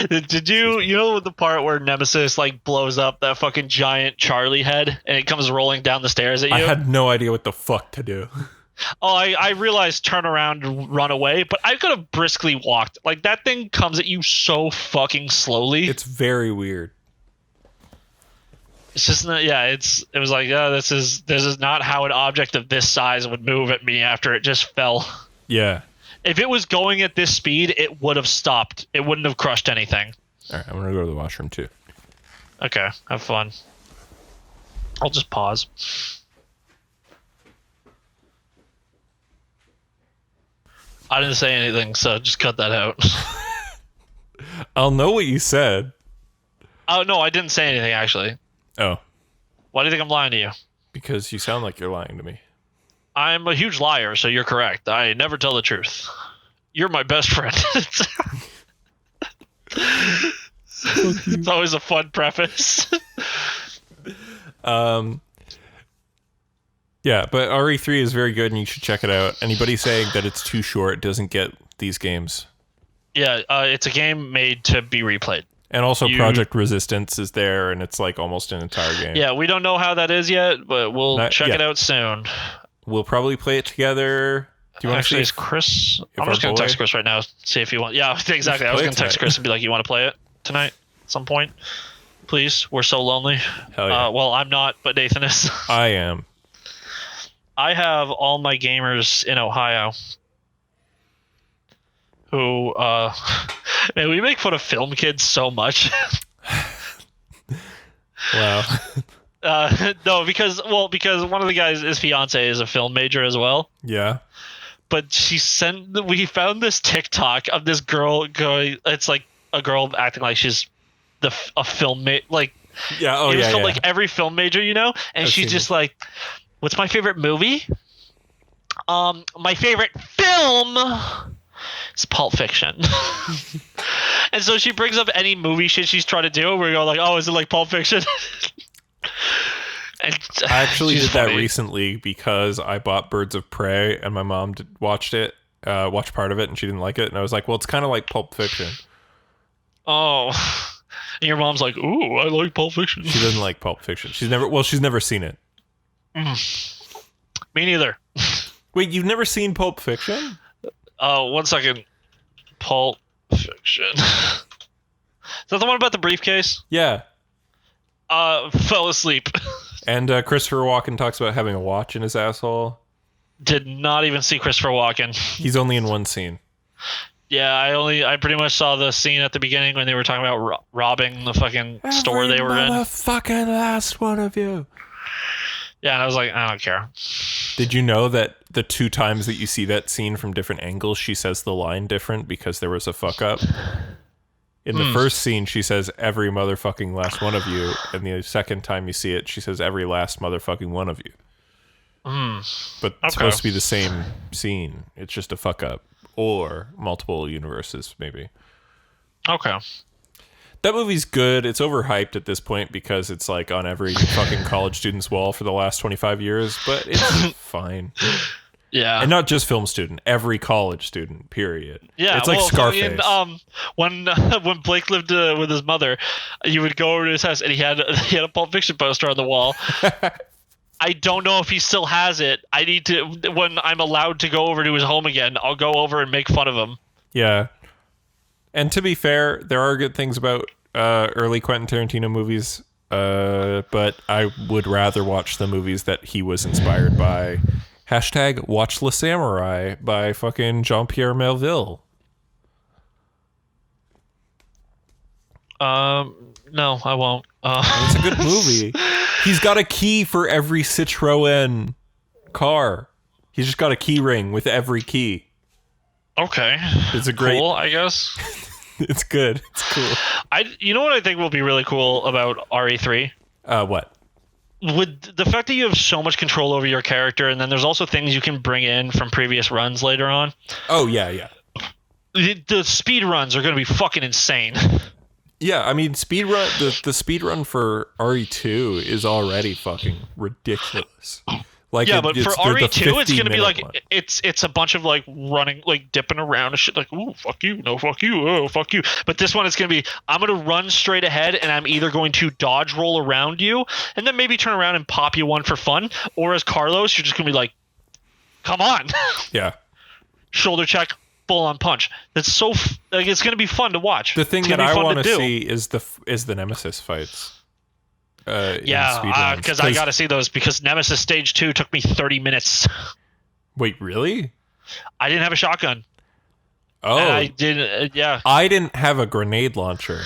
did you know the part where Nemesis like blows up that fucking giant Charlie head and it comes rolling down the stairs at you? I had no idea what the fuck to do. Oh, I realized turn around and run away, but I could have briskly walked. Like that thing comes at you so fucking slowly. It's very weird. It's just not. Yeah, it was like, yeah, this is not how an object of this size would move at me after it just fell. Yeah. If it was going at this speed, it would have stopped. It wouldn't have crushed anything. All right, I'm gonna go to the washroom too. Okay, have fun. I'll just pause. I didn't say anything, so just cut that out. I'll know what you said. Oh, no, I didn't say anything, actually. Oh. Why do you think I'm lying to you? Because you sound like you're lying to me. I'm a huge liar, so you're correct. I never tell the truth. You're my best friend. It's always a fun preface. Yeah, but RE3 is very good and you should check it out. Anybody saying that it's too short doesn't get these games. Yeah, it's a game made to be replayed. And also Project Resistance is there and it's like almost an entire game. Yeah, we don't know how that is yet, but we'll check it out soon. We'll probably play it together. Do you want to see? Is Chris? I'm just going to text Chris right now, see if he wants. Yeah, exactly. I was going to text Chris and be like, you want to play it tonight at some point? Please. We're so lonely. Hell yeah. Well, I'm not, but Nathan is. I am. I have all my gamers in Ohio who, man, we make fun of film kids so much. Wow. No, because one of the guys, his fiance is a film major as well. Yeah. But we found this TikTok of this girl going, it's like a girl acting like she's a film like, yeah. Oh, it was yeah. from like every film major, you know? And she's just like, what's my favorite movie? My favorite film is Pulp Fiction. And so she brings up any movie shit she's trying to do. We go like, oh, is it like Pulp Fiction? And I actually did that recently because I bought Birds of Prey and my mom watched part of it and she didn't like it. And I was like, well, it's kind of like Pulp Fiction. Oh. And your mom's like, ooh, I like Pulp Fiction. She doesn't like Pulp Fiction. She's never seen it. Me neither. Wait, you've never seen Pulp Fiction? 1 second. Pulp Fiction. Is that the one about the briefcase? Yeah. Fell asleep. And Christopher Walken talks about having a watch in his asshole. Did not even see Christopher Walken. He's only in one scene. Yeah, I pretty much saw the scene at the beginning when they were talking about robbing the fucking store they were in. Motherfucking last one of you. Yeah, and I was like, I don't care. Did you know that the 2 times that you see that scene from different angles, she says the line different because there was a fuck up? In the first scene, she says, every motherfucking last one of you. And the second time you see it, she says, every last motherfucking one of you. But it's supposed to be the same scene. It's just a fuck up. Or multiple universes, maybe. Okay. That movie's good. It's overhyped at this point because it's like on every fucking college student's wall for the last 25 years. But it's fine. Yeah. And not just film student, every college student, period. Yeah, it's like Scarface. When Blake lived with his mother, you would go over to his house and he had a Pulp Fiction poster on the wall. I don't know if he still has it. I need to, when I'm allowed to go over to his home again, I'll go over and make fun of him. Yeah. And to be fair, there are good things about early Quentin Tarantino movies, but I would rather watch the movies that he was inspired by. # Watch Le Samurai by fucking Jean-Pierre Melville. No, I won't. It's a good movie. He's got a key for every Citroen car. He's just got a key ring with every key. Okay. It's a great... Cool, I guess. It's good. It's cool. You know what I think will be really cool about RE3? What? With the fact that you have so much control over your character, and then there's also things you can bring in from previous runs later on. Oh, yeah. The speed runs are going to be fucking insane. Yeah, I mean, the speed run for RE2 is already fucking ridiculous. Like, yeah, but for RE2, it's gonna be like one. it's a bunch of like running, like dipping around and shit, like ooh, fuck you, no, fuck you, oh, fuck you. But this one, it's gonna be I'm gonna run straight ahead, and I'm either going to dodge roll around you, and then maybe turn around and pop you one for fun, or as Carlos, you're just gonna be like, come on, yeah, shoulder check, full on punch. That's so like it's gonna be fun to watch. The thing that I want to see is the Nemesis fights. in Yeah, speedruns. because I got to see those because Nemesis Stage 2 took me 30 minutes. Wait, really? I didn't have a shotgun. Oh, And I didn't. Yeah. I didn't have a grenade launcher.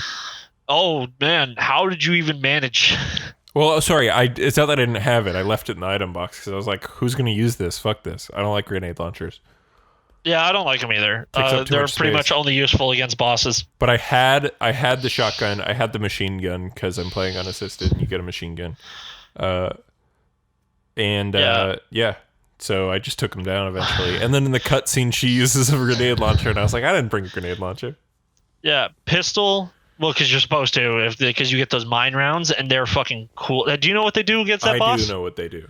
Oh man, how did you even manage? Well, sorry, it's not that I didn't have it. I left it in the item box because I was like, who's going to use this? Fuck this. I don't like grenade launchers. Yeah, I don't like them either. Takes up too They're much pretty space. much only useful against bosses. But I had the shotgun. I had the machine gun because I'm playing unassisted and you get a machine gun. Yeah. So I just took him down eventually. And then in the cutscene, she uses a grenade launcher. And I was like, I didn't bring a grenade launcher. Yeah, pistol. Well, because you're supposed to, because you get those mine rounds, and they're fucking cool. Do you know what they do against that boss? I do know what they do.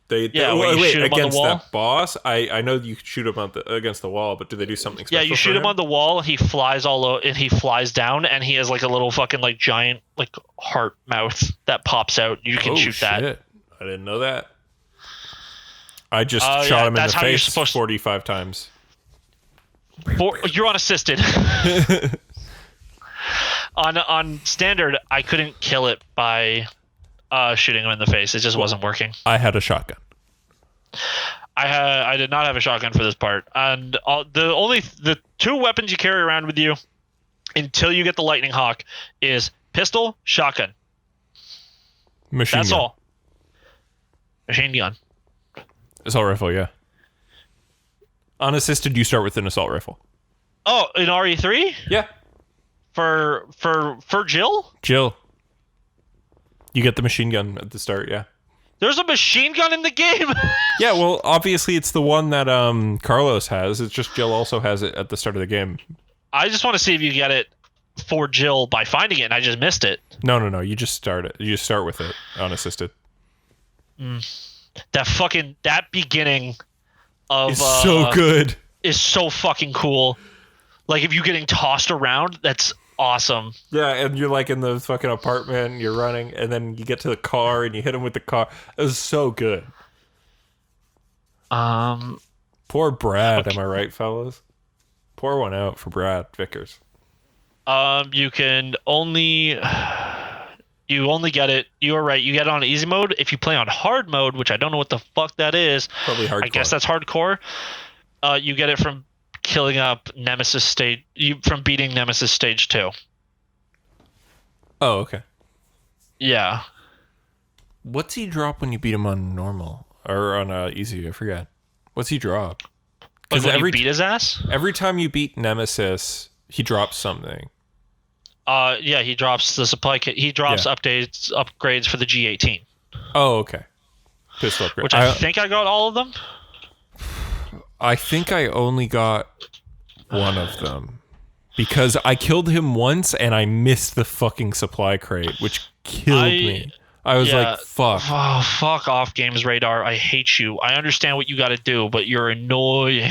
They wait, shoot him on the wall? That boss, I know you shoot him against the wall, but do they do something special? Yeah, you shoot him on the wall. He flies and he flies down, and he has like a little fucking like giant like heart mouth that pops out. You can shoot that. I didn't know that. I just shot him in the face 45 times. You're unassisted. On standard, I couldn't kill it by shooting him in the face. It just wasn't working. I had a shotgun. I did not have a shotgun for this part, and the two weapons you carry around with you until you get the lightning hawk is pistol, shotgun. Machine That's gun. all. Machine gun. Assault rifle, yeah. Unassisted, you start with an assault rifle. Oh, in RE3? Yeah. For Jill? Jill. You get the machine gun at the start, yeah. There's a machine gun in the game. Yeah, well, obviously it's the one that Carlos has. It's just Jill also has it at the start of the game. I just want to see if you get it for Jill by finding it, and I just missed it. No. You just start it. You just start with it unassisted. That beginning of It's so good. Is so fucking cool. Like if you getting tossed around, that's awesome. Yeah, and you're like in the fucking apartment, and you're running, and then you get to the car and you hit him with the car. It was so good. Poor Brad, am I right, fellas? Pour one out for Brad Vickers. You only get it. You are right. You get it on easy mode. If you play on hard mode, which I don't know what the fuck that is. Probably hardcore. I guess that's hardcore. You get it from killing up Nemesis stage. From beating Nemesis stage 2. Oh, okay. Yeah. What's he drop when you beat him on normal or on easy? I forget. What's he drop? Because you beat his ass. Every time you beat Nemesis, he drops something. Yeah, he drops the supply kit. He drops upgrades for the G18. Oh, okay. Pistol upgrade. Which I think I got all of them. I think I only got one of them because I killed him once and I missed the fucking supply crate, which killed me. I was like, fuck. Oh, fuck off, Games Radar. I hate you. I understand what you got to do, but you're annoying.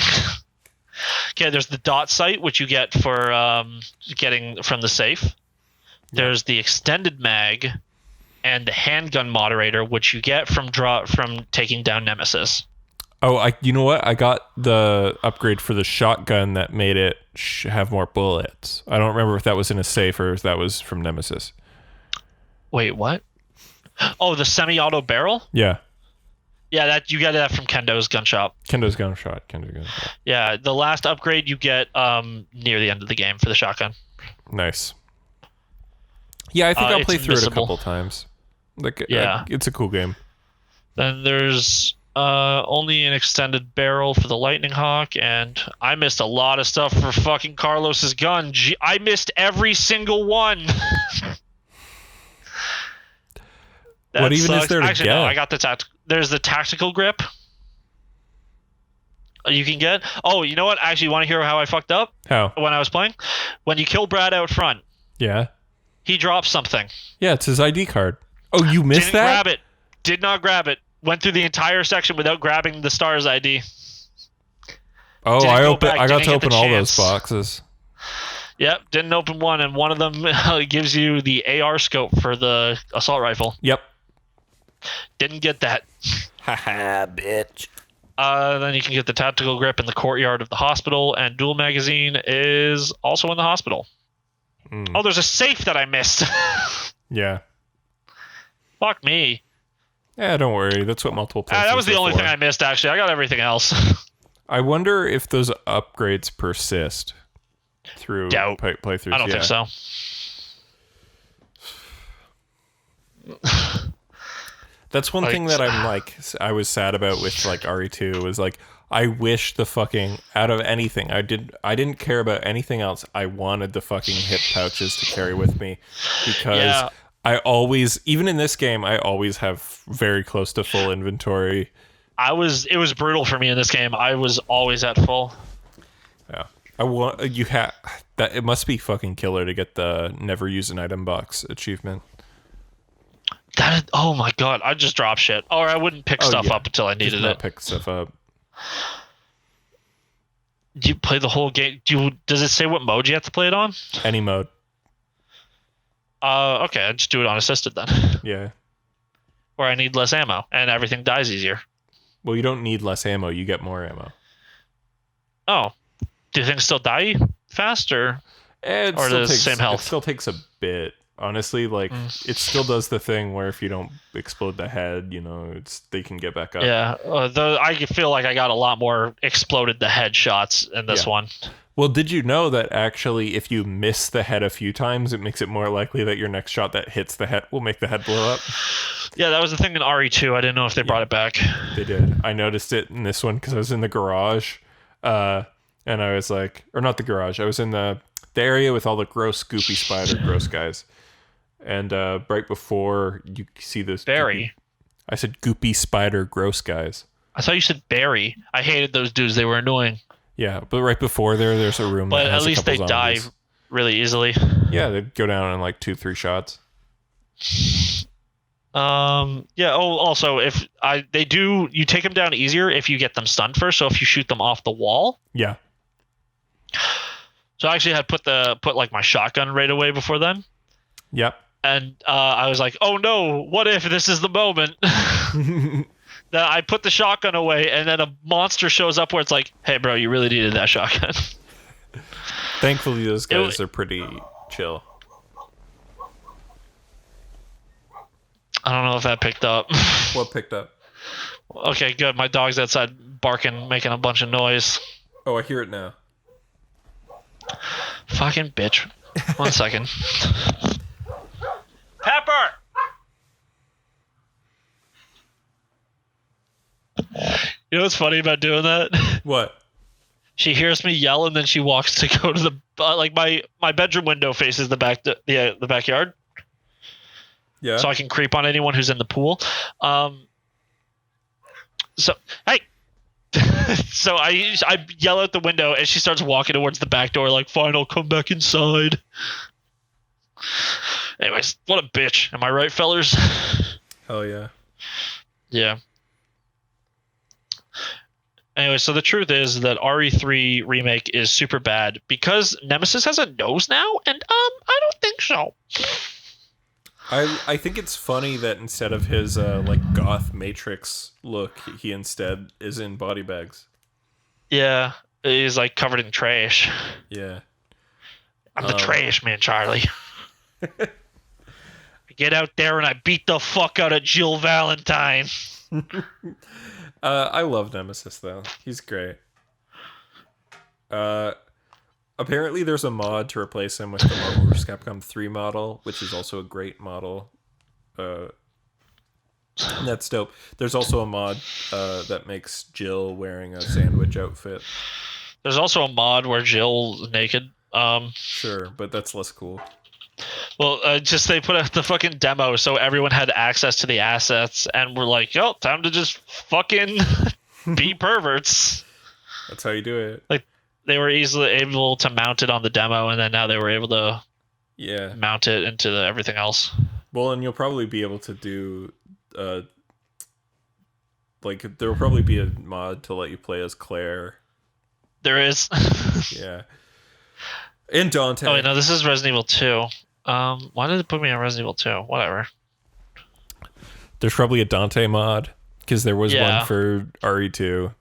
Okay, there's the dot sight, which you get for getting from the safe. Yeah. There's the extended mag and the handgun moderator, which you get from taking down Nemesis. Oh, you know what? I got the upgrade for the shotgun that made it have more bullets. I don't remember if that was in a safe or if that was from Nemesis. Wait, what? Oh, the semi-auto barrel? Yeah. Yeah, that you get that from Kendo's gun shop. Kendo's gun shop. Yeah, the last upgrade you get near the end of the game for the shotgun. Nice. Yeah, I think I'll play through it a couple times. It's a cool game. Then there's only an extended barrel for the Lightning Hawk, and I missed a lot of stuff for fucking Carlos's gun. I missed every single one. What even is there to get? No, I got the There's the tactical grip. You can get. Oh, you know what? Actually, you want to hear how I fucked up? How? When I was playing? When you kill Brad out front. Yeah. He drops something. Yeah, it's his ID card. Oh, you missed that? Didn't grab it. Did not grab it. Went through the entire section without grabbing the star's ID. Oh, I got to open all those boxes. Yep, didn't open one, and one of them gives you the AR scope for the assault rifle. Yep. Didn't get that. Haha, bitch. Then you can get the tactical grip in the courtyard of the hospital, and dual magazine is also in the hospital. Oh, there's a safe that I missed. Yeah. Fuck me. Yeah, don't worry. That's what multiple playthroughs That was the are only for. thing I missed, actually. I got everything else. I wonder if those upgrades persist through Doubt. playthroughs. I don't think so. That's one thing that I was sad about with like RE2 was like I wish the fucking out of anything I didn't care about anything else. I wanted the fucking hip pouches to carry with me because I always, even in this game, I always have very close to full inventory. It was brutal for me in this game. I was always at full. Yeah. That it must be fucking killer to get the never use an item box achievement. Oh my god, I just drop shit. Or I wouldn't pick stuff up until I needed it. Pick stuff up. Do you play the whole game? Does it say what mode you have to play it on? Any mode. Okay, I just do it on assisted then. Yeah. Where I need less ammo and everything dies easier. Well, you don't need less ammo, you get more ammo. Oh. Do things still die faster? Or the same health? It still takes a bit. Honestly, like it still does the thing where if you don't explode the head, they can get back up. Yeah, I feel like I got a lot more exploded the head shots in this one. Well, did you know that actually if you miss the head a few times, it makes it more likely that your next shot that hits the head will make the head blow up? Yeah, that was the thing in RE2. I didn't know if they brought it back. They did. I noticed it in this one because I was in the garage, and I was like, or not the garage. I was in the area with all the gross, goopy spider gross guys. And right before you see this... Barry. I said goopy spider gross guys. I thought you said Barry. I hated those dudes. They were annoying. Yeah, but right before there's a room but that has at least they die really easily. Yeah, they'd go down in like 2-3 shots. Yeah. Oh, also, you take them down easier if you get them stunned first. So if you shoot them off the wall. Yeah. So I actually had put like my shotgun right away before then. Yep. And I was like, oh no, what if this is the moment that I put the shotgun away and then a monster shows up where it's like, hey bro, you really needed that shotgun. Thankfully those guys are pretty chill. I don't know if that picked up. What picked up? Okay, good. My dog's outside barking, making a bunch of noise. Oh, I hear it now. Fucking bitch. 1 second. Pepper! You know what's funny about doing that? What? She hears me yell and then she walks to go to the my bedroom window faces the backyard. Yeah. So I can creep on anyone who's in the pool. So hey. So I yell out the window and she starts walking towards the back door like, fine, I'll come back inside. Anyways, what a bitch. Am I right, fellers? Hell yeah. Yeah. Anyway, so the truth is that RE3 Remake is super bad because Nemesis has a nose now, and I don't think so. I think it's funny that instead of his like goth Matrix look, he instead is in body bags. Yeah, he's like covered in trash. Yeah. I'm the trash man, Charlie. I get out there and I beat the fuck out of Jill Valentine. I love Nemesis though. He's great. Apparently there's a mod to replace him with the Marvel vs. Capcom 3 model, which is also a great model. That's dope. There's also a mod that makes Jill wearing a sandwich outfit. There's also a mod where Jill's naked. Sure, but that's less cool. Well, just they put out the fucking demo so everyone had access to the assets, and we're like, yo, time to just fucking be perverts. That's how you do it. Like, they were easily able to mount it on the demo, and then now they were able to mount it into everything else. Well, and you'll probably be able to do, like, there will probably be a mod to let you play as Claire. There is. Yeah. And Dante. Oh, wait, no, this is Resident Evil 2. Why did it put me on Resident Evil 2? Whatever. There's probably a Dante mod, because there was one for RE2.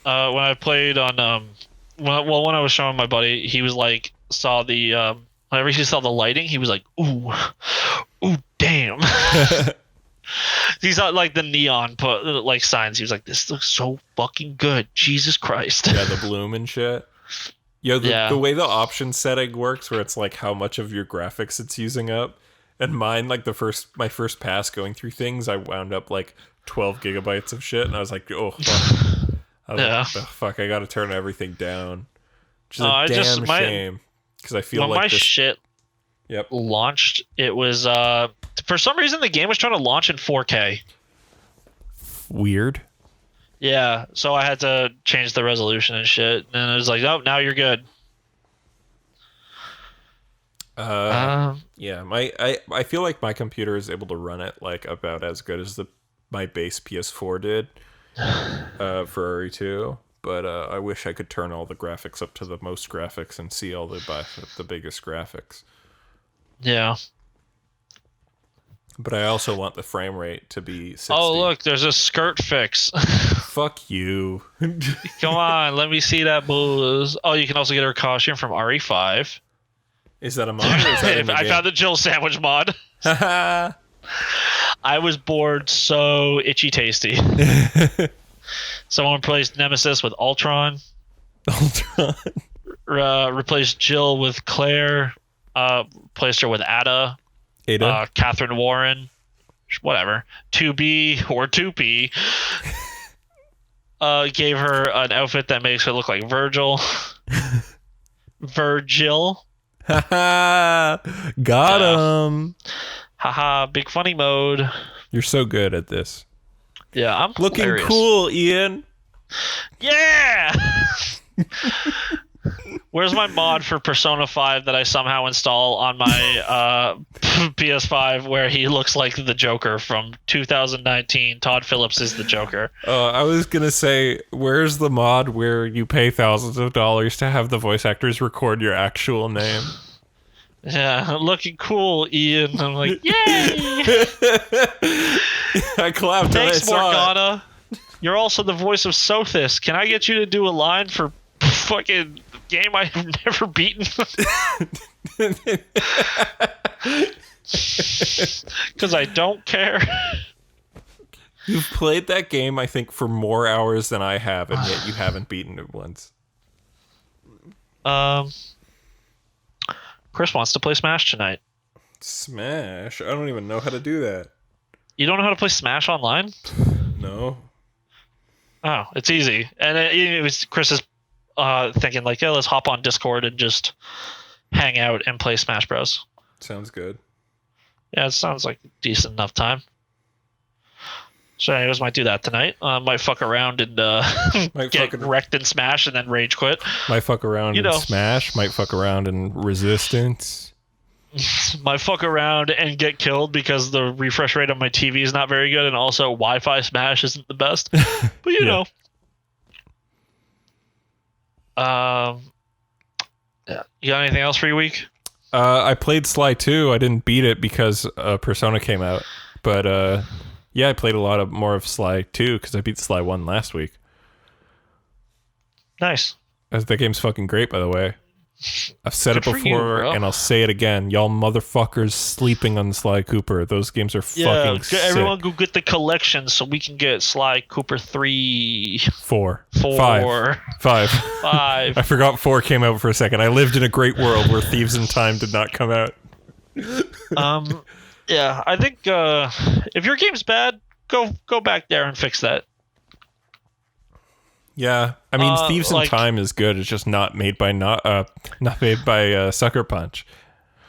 When I played on when I was showing my buddy, he was like saw the Whenever he saw the lighting, he was like, "Ooh, ooh, damn." He's not like the neon like signs. He was like, "This looks so fucking good, Jesus Christ." Yeah, the bloom and shit. Yo, the way the option setting works, where it's like how much of your graphics it's using up, and mine, like my first pass going through things, I wound up like 12 gigabytes of shit, and I was like, oh fuck, fuck, I gotta turn everything down, which is a damn shame, because I feel when like my shit launched, it was for some reason the game was trying to launch in 4K. Weird. Yeah, so I had to change the resolution and shit, and it was like, oh, now you're good. Yeah, I feel like my computer is able to run it like about as good as my base PS4 did for RE2, but I wish I could turn all the graphics up to the most graphics and see all the biggest graphics. Yeah. But I also want the frame rate to be 60. Oh, look, there's a skirt fix. Fuck you. Come on, let me see that booze. Oh, you can also get her costume from RE5. Is that a mod? Or is that in the I game? found the Jill sandwich mod. I was bored so itchy tasty. Someone replaced Nemesis with Ultron. Replaced Jill with Claire. Replaced her with Ada. Catherine Warren. Whatever. 2B or 2P. Gave her an outfit that makes her look like Virgil. Virgil. Got him. Haha, big funny mode. You're so good at this. Yeah, I'm looking hilarious. Cool, Ian. Yeah. Where's my mod for Persona 5 that I somehow install on my PS5 where he looks like the Joker from 2019? Todd Phillips is the Joker. I was going to say, where's the mod where you pay thousands of dollars to have the voice actors record your actual name? Yeah, looking cool, Ian. I'm like, yay! I clapped. Thanks, Morgana. You're also the voice of Sothis. Can I get you to do a line for fucking game I have never beaten? Because I don't care. You've played that game, I think, for more hours than I have, and yet you haven't beaten it once. Chris wants to play Smash tonight. Smash? I don't even know how to do that. You don't know how to play Smash online? No. Oh, it's easy. And it was Chris's thinking like, yeah, let's hop on Discord and just hang out and play Smash Bros. Sounds good. Yeah, it sounds like a decent enough time. So anyways, might do that tonight. Might fuck around and get wrecked in Smash and then rage quit. Might fuck around in Smash. Might fuck around in Resistance. Might fuck around and get killed because the refresh rate on my TV is not very good, and also Wi-Fi Smash isn't the best. But you know. Yeah. You got anything else for your week? I played Sly 2. I didn't beat it because Persona came out. But yeah, I played a lot more of Sly 2 because I beat Sly 1 last week. Nice. That game's fucking great, by the way. I've said it before, and I'll say it again. Y'all motherfuckers sleeping on Sly Cooper. Those games are fucking sick. Everyone go get the collection so we can get Sly Cooper 3. 4. 5. 5. I forgot 4 came out for a second. I lived in a great world where Thieves in Time did not come out. Yeah, I think if your game's bad, go back there and fix that. Yeah, I mean, Thieves in Time is good. It's just not made by Sucker Punch.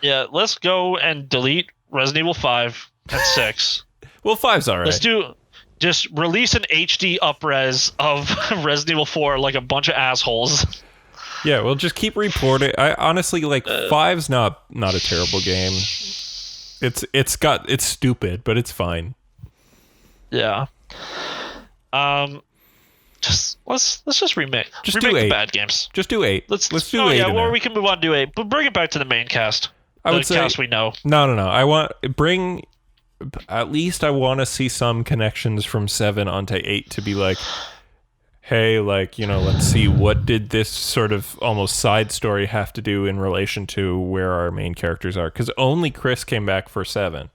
Yeah, let's go and delete Resident Evil 5 and 6. Well, 5's all right. Just release an HD upres of Resident Evil 4 like a bunch of assholes. Yeah, we'll just keep reporting. I honestly like 5's not a terrible game. It's stupid, but it's fine. Yeah. Let's just remake. Just remake do 8. The bad games. Just do 8. Let's do 8. Yeah, or we can move on to do 8, but bring it back to the main cast. I would say cast we know. No. I want at least I want to see some connections from 7 onto 8 to be like, hey, like, let's see, what did this sort of almost side story have to do in relation to where our main characters are? Because only Chris came back for 7.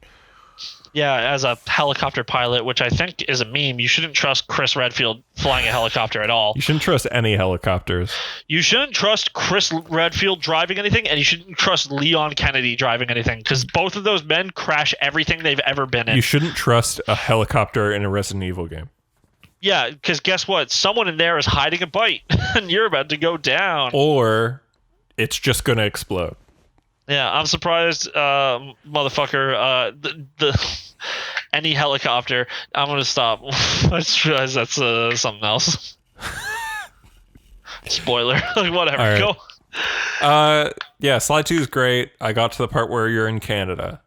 Yeah, as a helicopter pilot, which I think is a meme. You shouldn't trust Chris Redfield flying a helicopter at all. You shouldn't trust any helicopters. You shouldn't trust Chris Redfield driving anything, and you shouldn't trust Leon Kennedy driving anything, because both of those men crash everything they've ever been in. You shouldn't trust a helicopter in a Resident Evil game. Yeah, because guess what? Someone in there is hiding a bite, and you're about to go down. Or it's just going to explode. Yeah, I'm surprised, motherfucker. Any helicopter. I'm gonna stop. I just realized that's something else. Spoiler. Like, whatever. Right. Go. Yeah, Slide 2 is great. I got to the part where you're in Canada.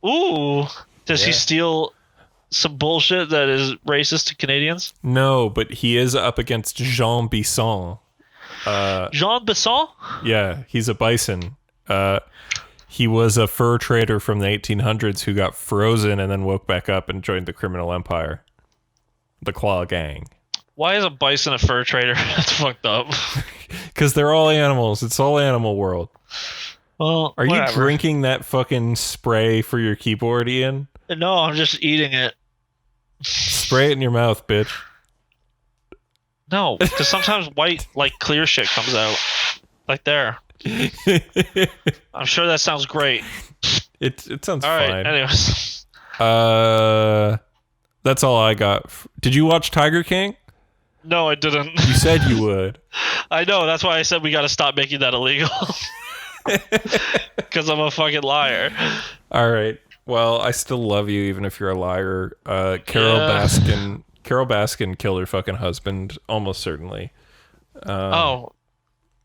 Ooh. Does he steal some bullshit that is racist to Canadians? No, but he is up against Jean Bisson. Jean Bisson? Yeah, he's a bison. He was a fur trader from the 1800s who got frozen and then woke back up and joined the criminal empire. The Claw Gang. Why is a bison a fur trader? That's fucked up. Because they're all animals. It's all animal world. Well, Are whatever. you drinking that fucking spray for your keyboard, Ian? No, I'm just eating it. Spray it in your mouth, bitch. No, because sometimes white, like, clear shit comes out. Like there. I'm sure that sounds great. It sounds all fine. Right, anyways. That's all I got. Did you watch Tiger King? No, I didn't. You said you would. I know. That's why I said we got to stop making that illegal. Because I'm a fucking liar. All right. Well, I still love you, even if you're a liar. Carol Baskin killed her fucking husband, almost certainly.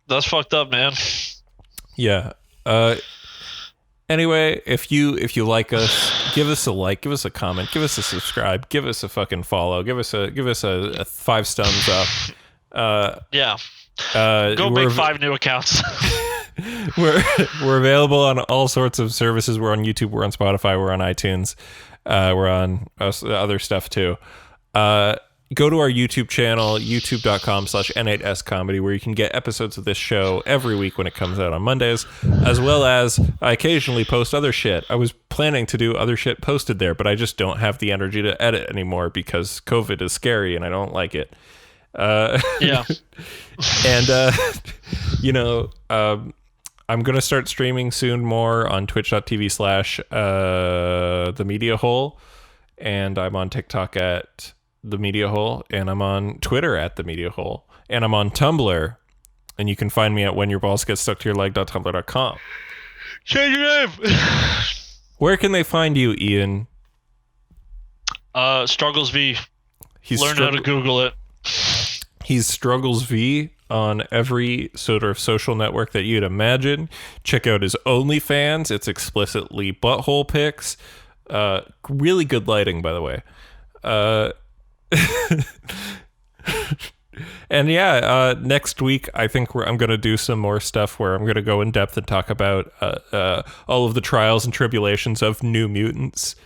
That's fucked up, man. Yeah. Anyway, if you like us, give us a like, give us a comment, give us a subscribe, give us a fucking follow, give us a 5 thumbs up. Yeah. Go make 5 new accounts. We're available on all sorts of services. We're on YouTube, we're on Spotify, we're on iTunes, we're on other stuff too. Go to our YouTube channel, youtube.com/N8SComedy, where you can get episodes of this show every week when it comes out on Mondays, as well as I occasionally post other shit. I was planning to do other shit posted there, but I just don't have the energy to edit anymore because COVID is scary and I don't like it. Yeah. And, I'm going to start streaming soon more on twitch.tv/The Media Hole, and I'm on TikTok at The Media Hole, and I'm on Twitter at The Media Hole, and I'm on Tumblr, and you can find me at whenyourballs.get stuck to your leg.tumblr.com. Change your name. Where can they find you, Ian? Struggles V. Learn how to Google it. He's Struggles V on every sort of social network that you'd imagine. Check out his OnlyFans. It's explicitly butthole pics. Really good lighting, by the way. And yeah, next week I think I'm going to do some more stuff where I'm going to go in depth and talk about all of the trials and tribulations of New Mutants.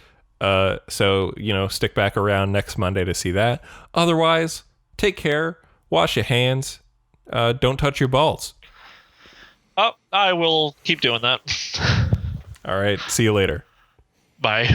So, stick back around next Monday to see that. Otherwise, take care, wash your hands, don't touch your balls. Oh, I will keep doing that. All right, see you later. Bye.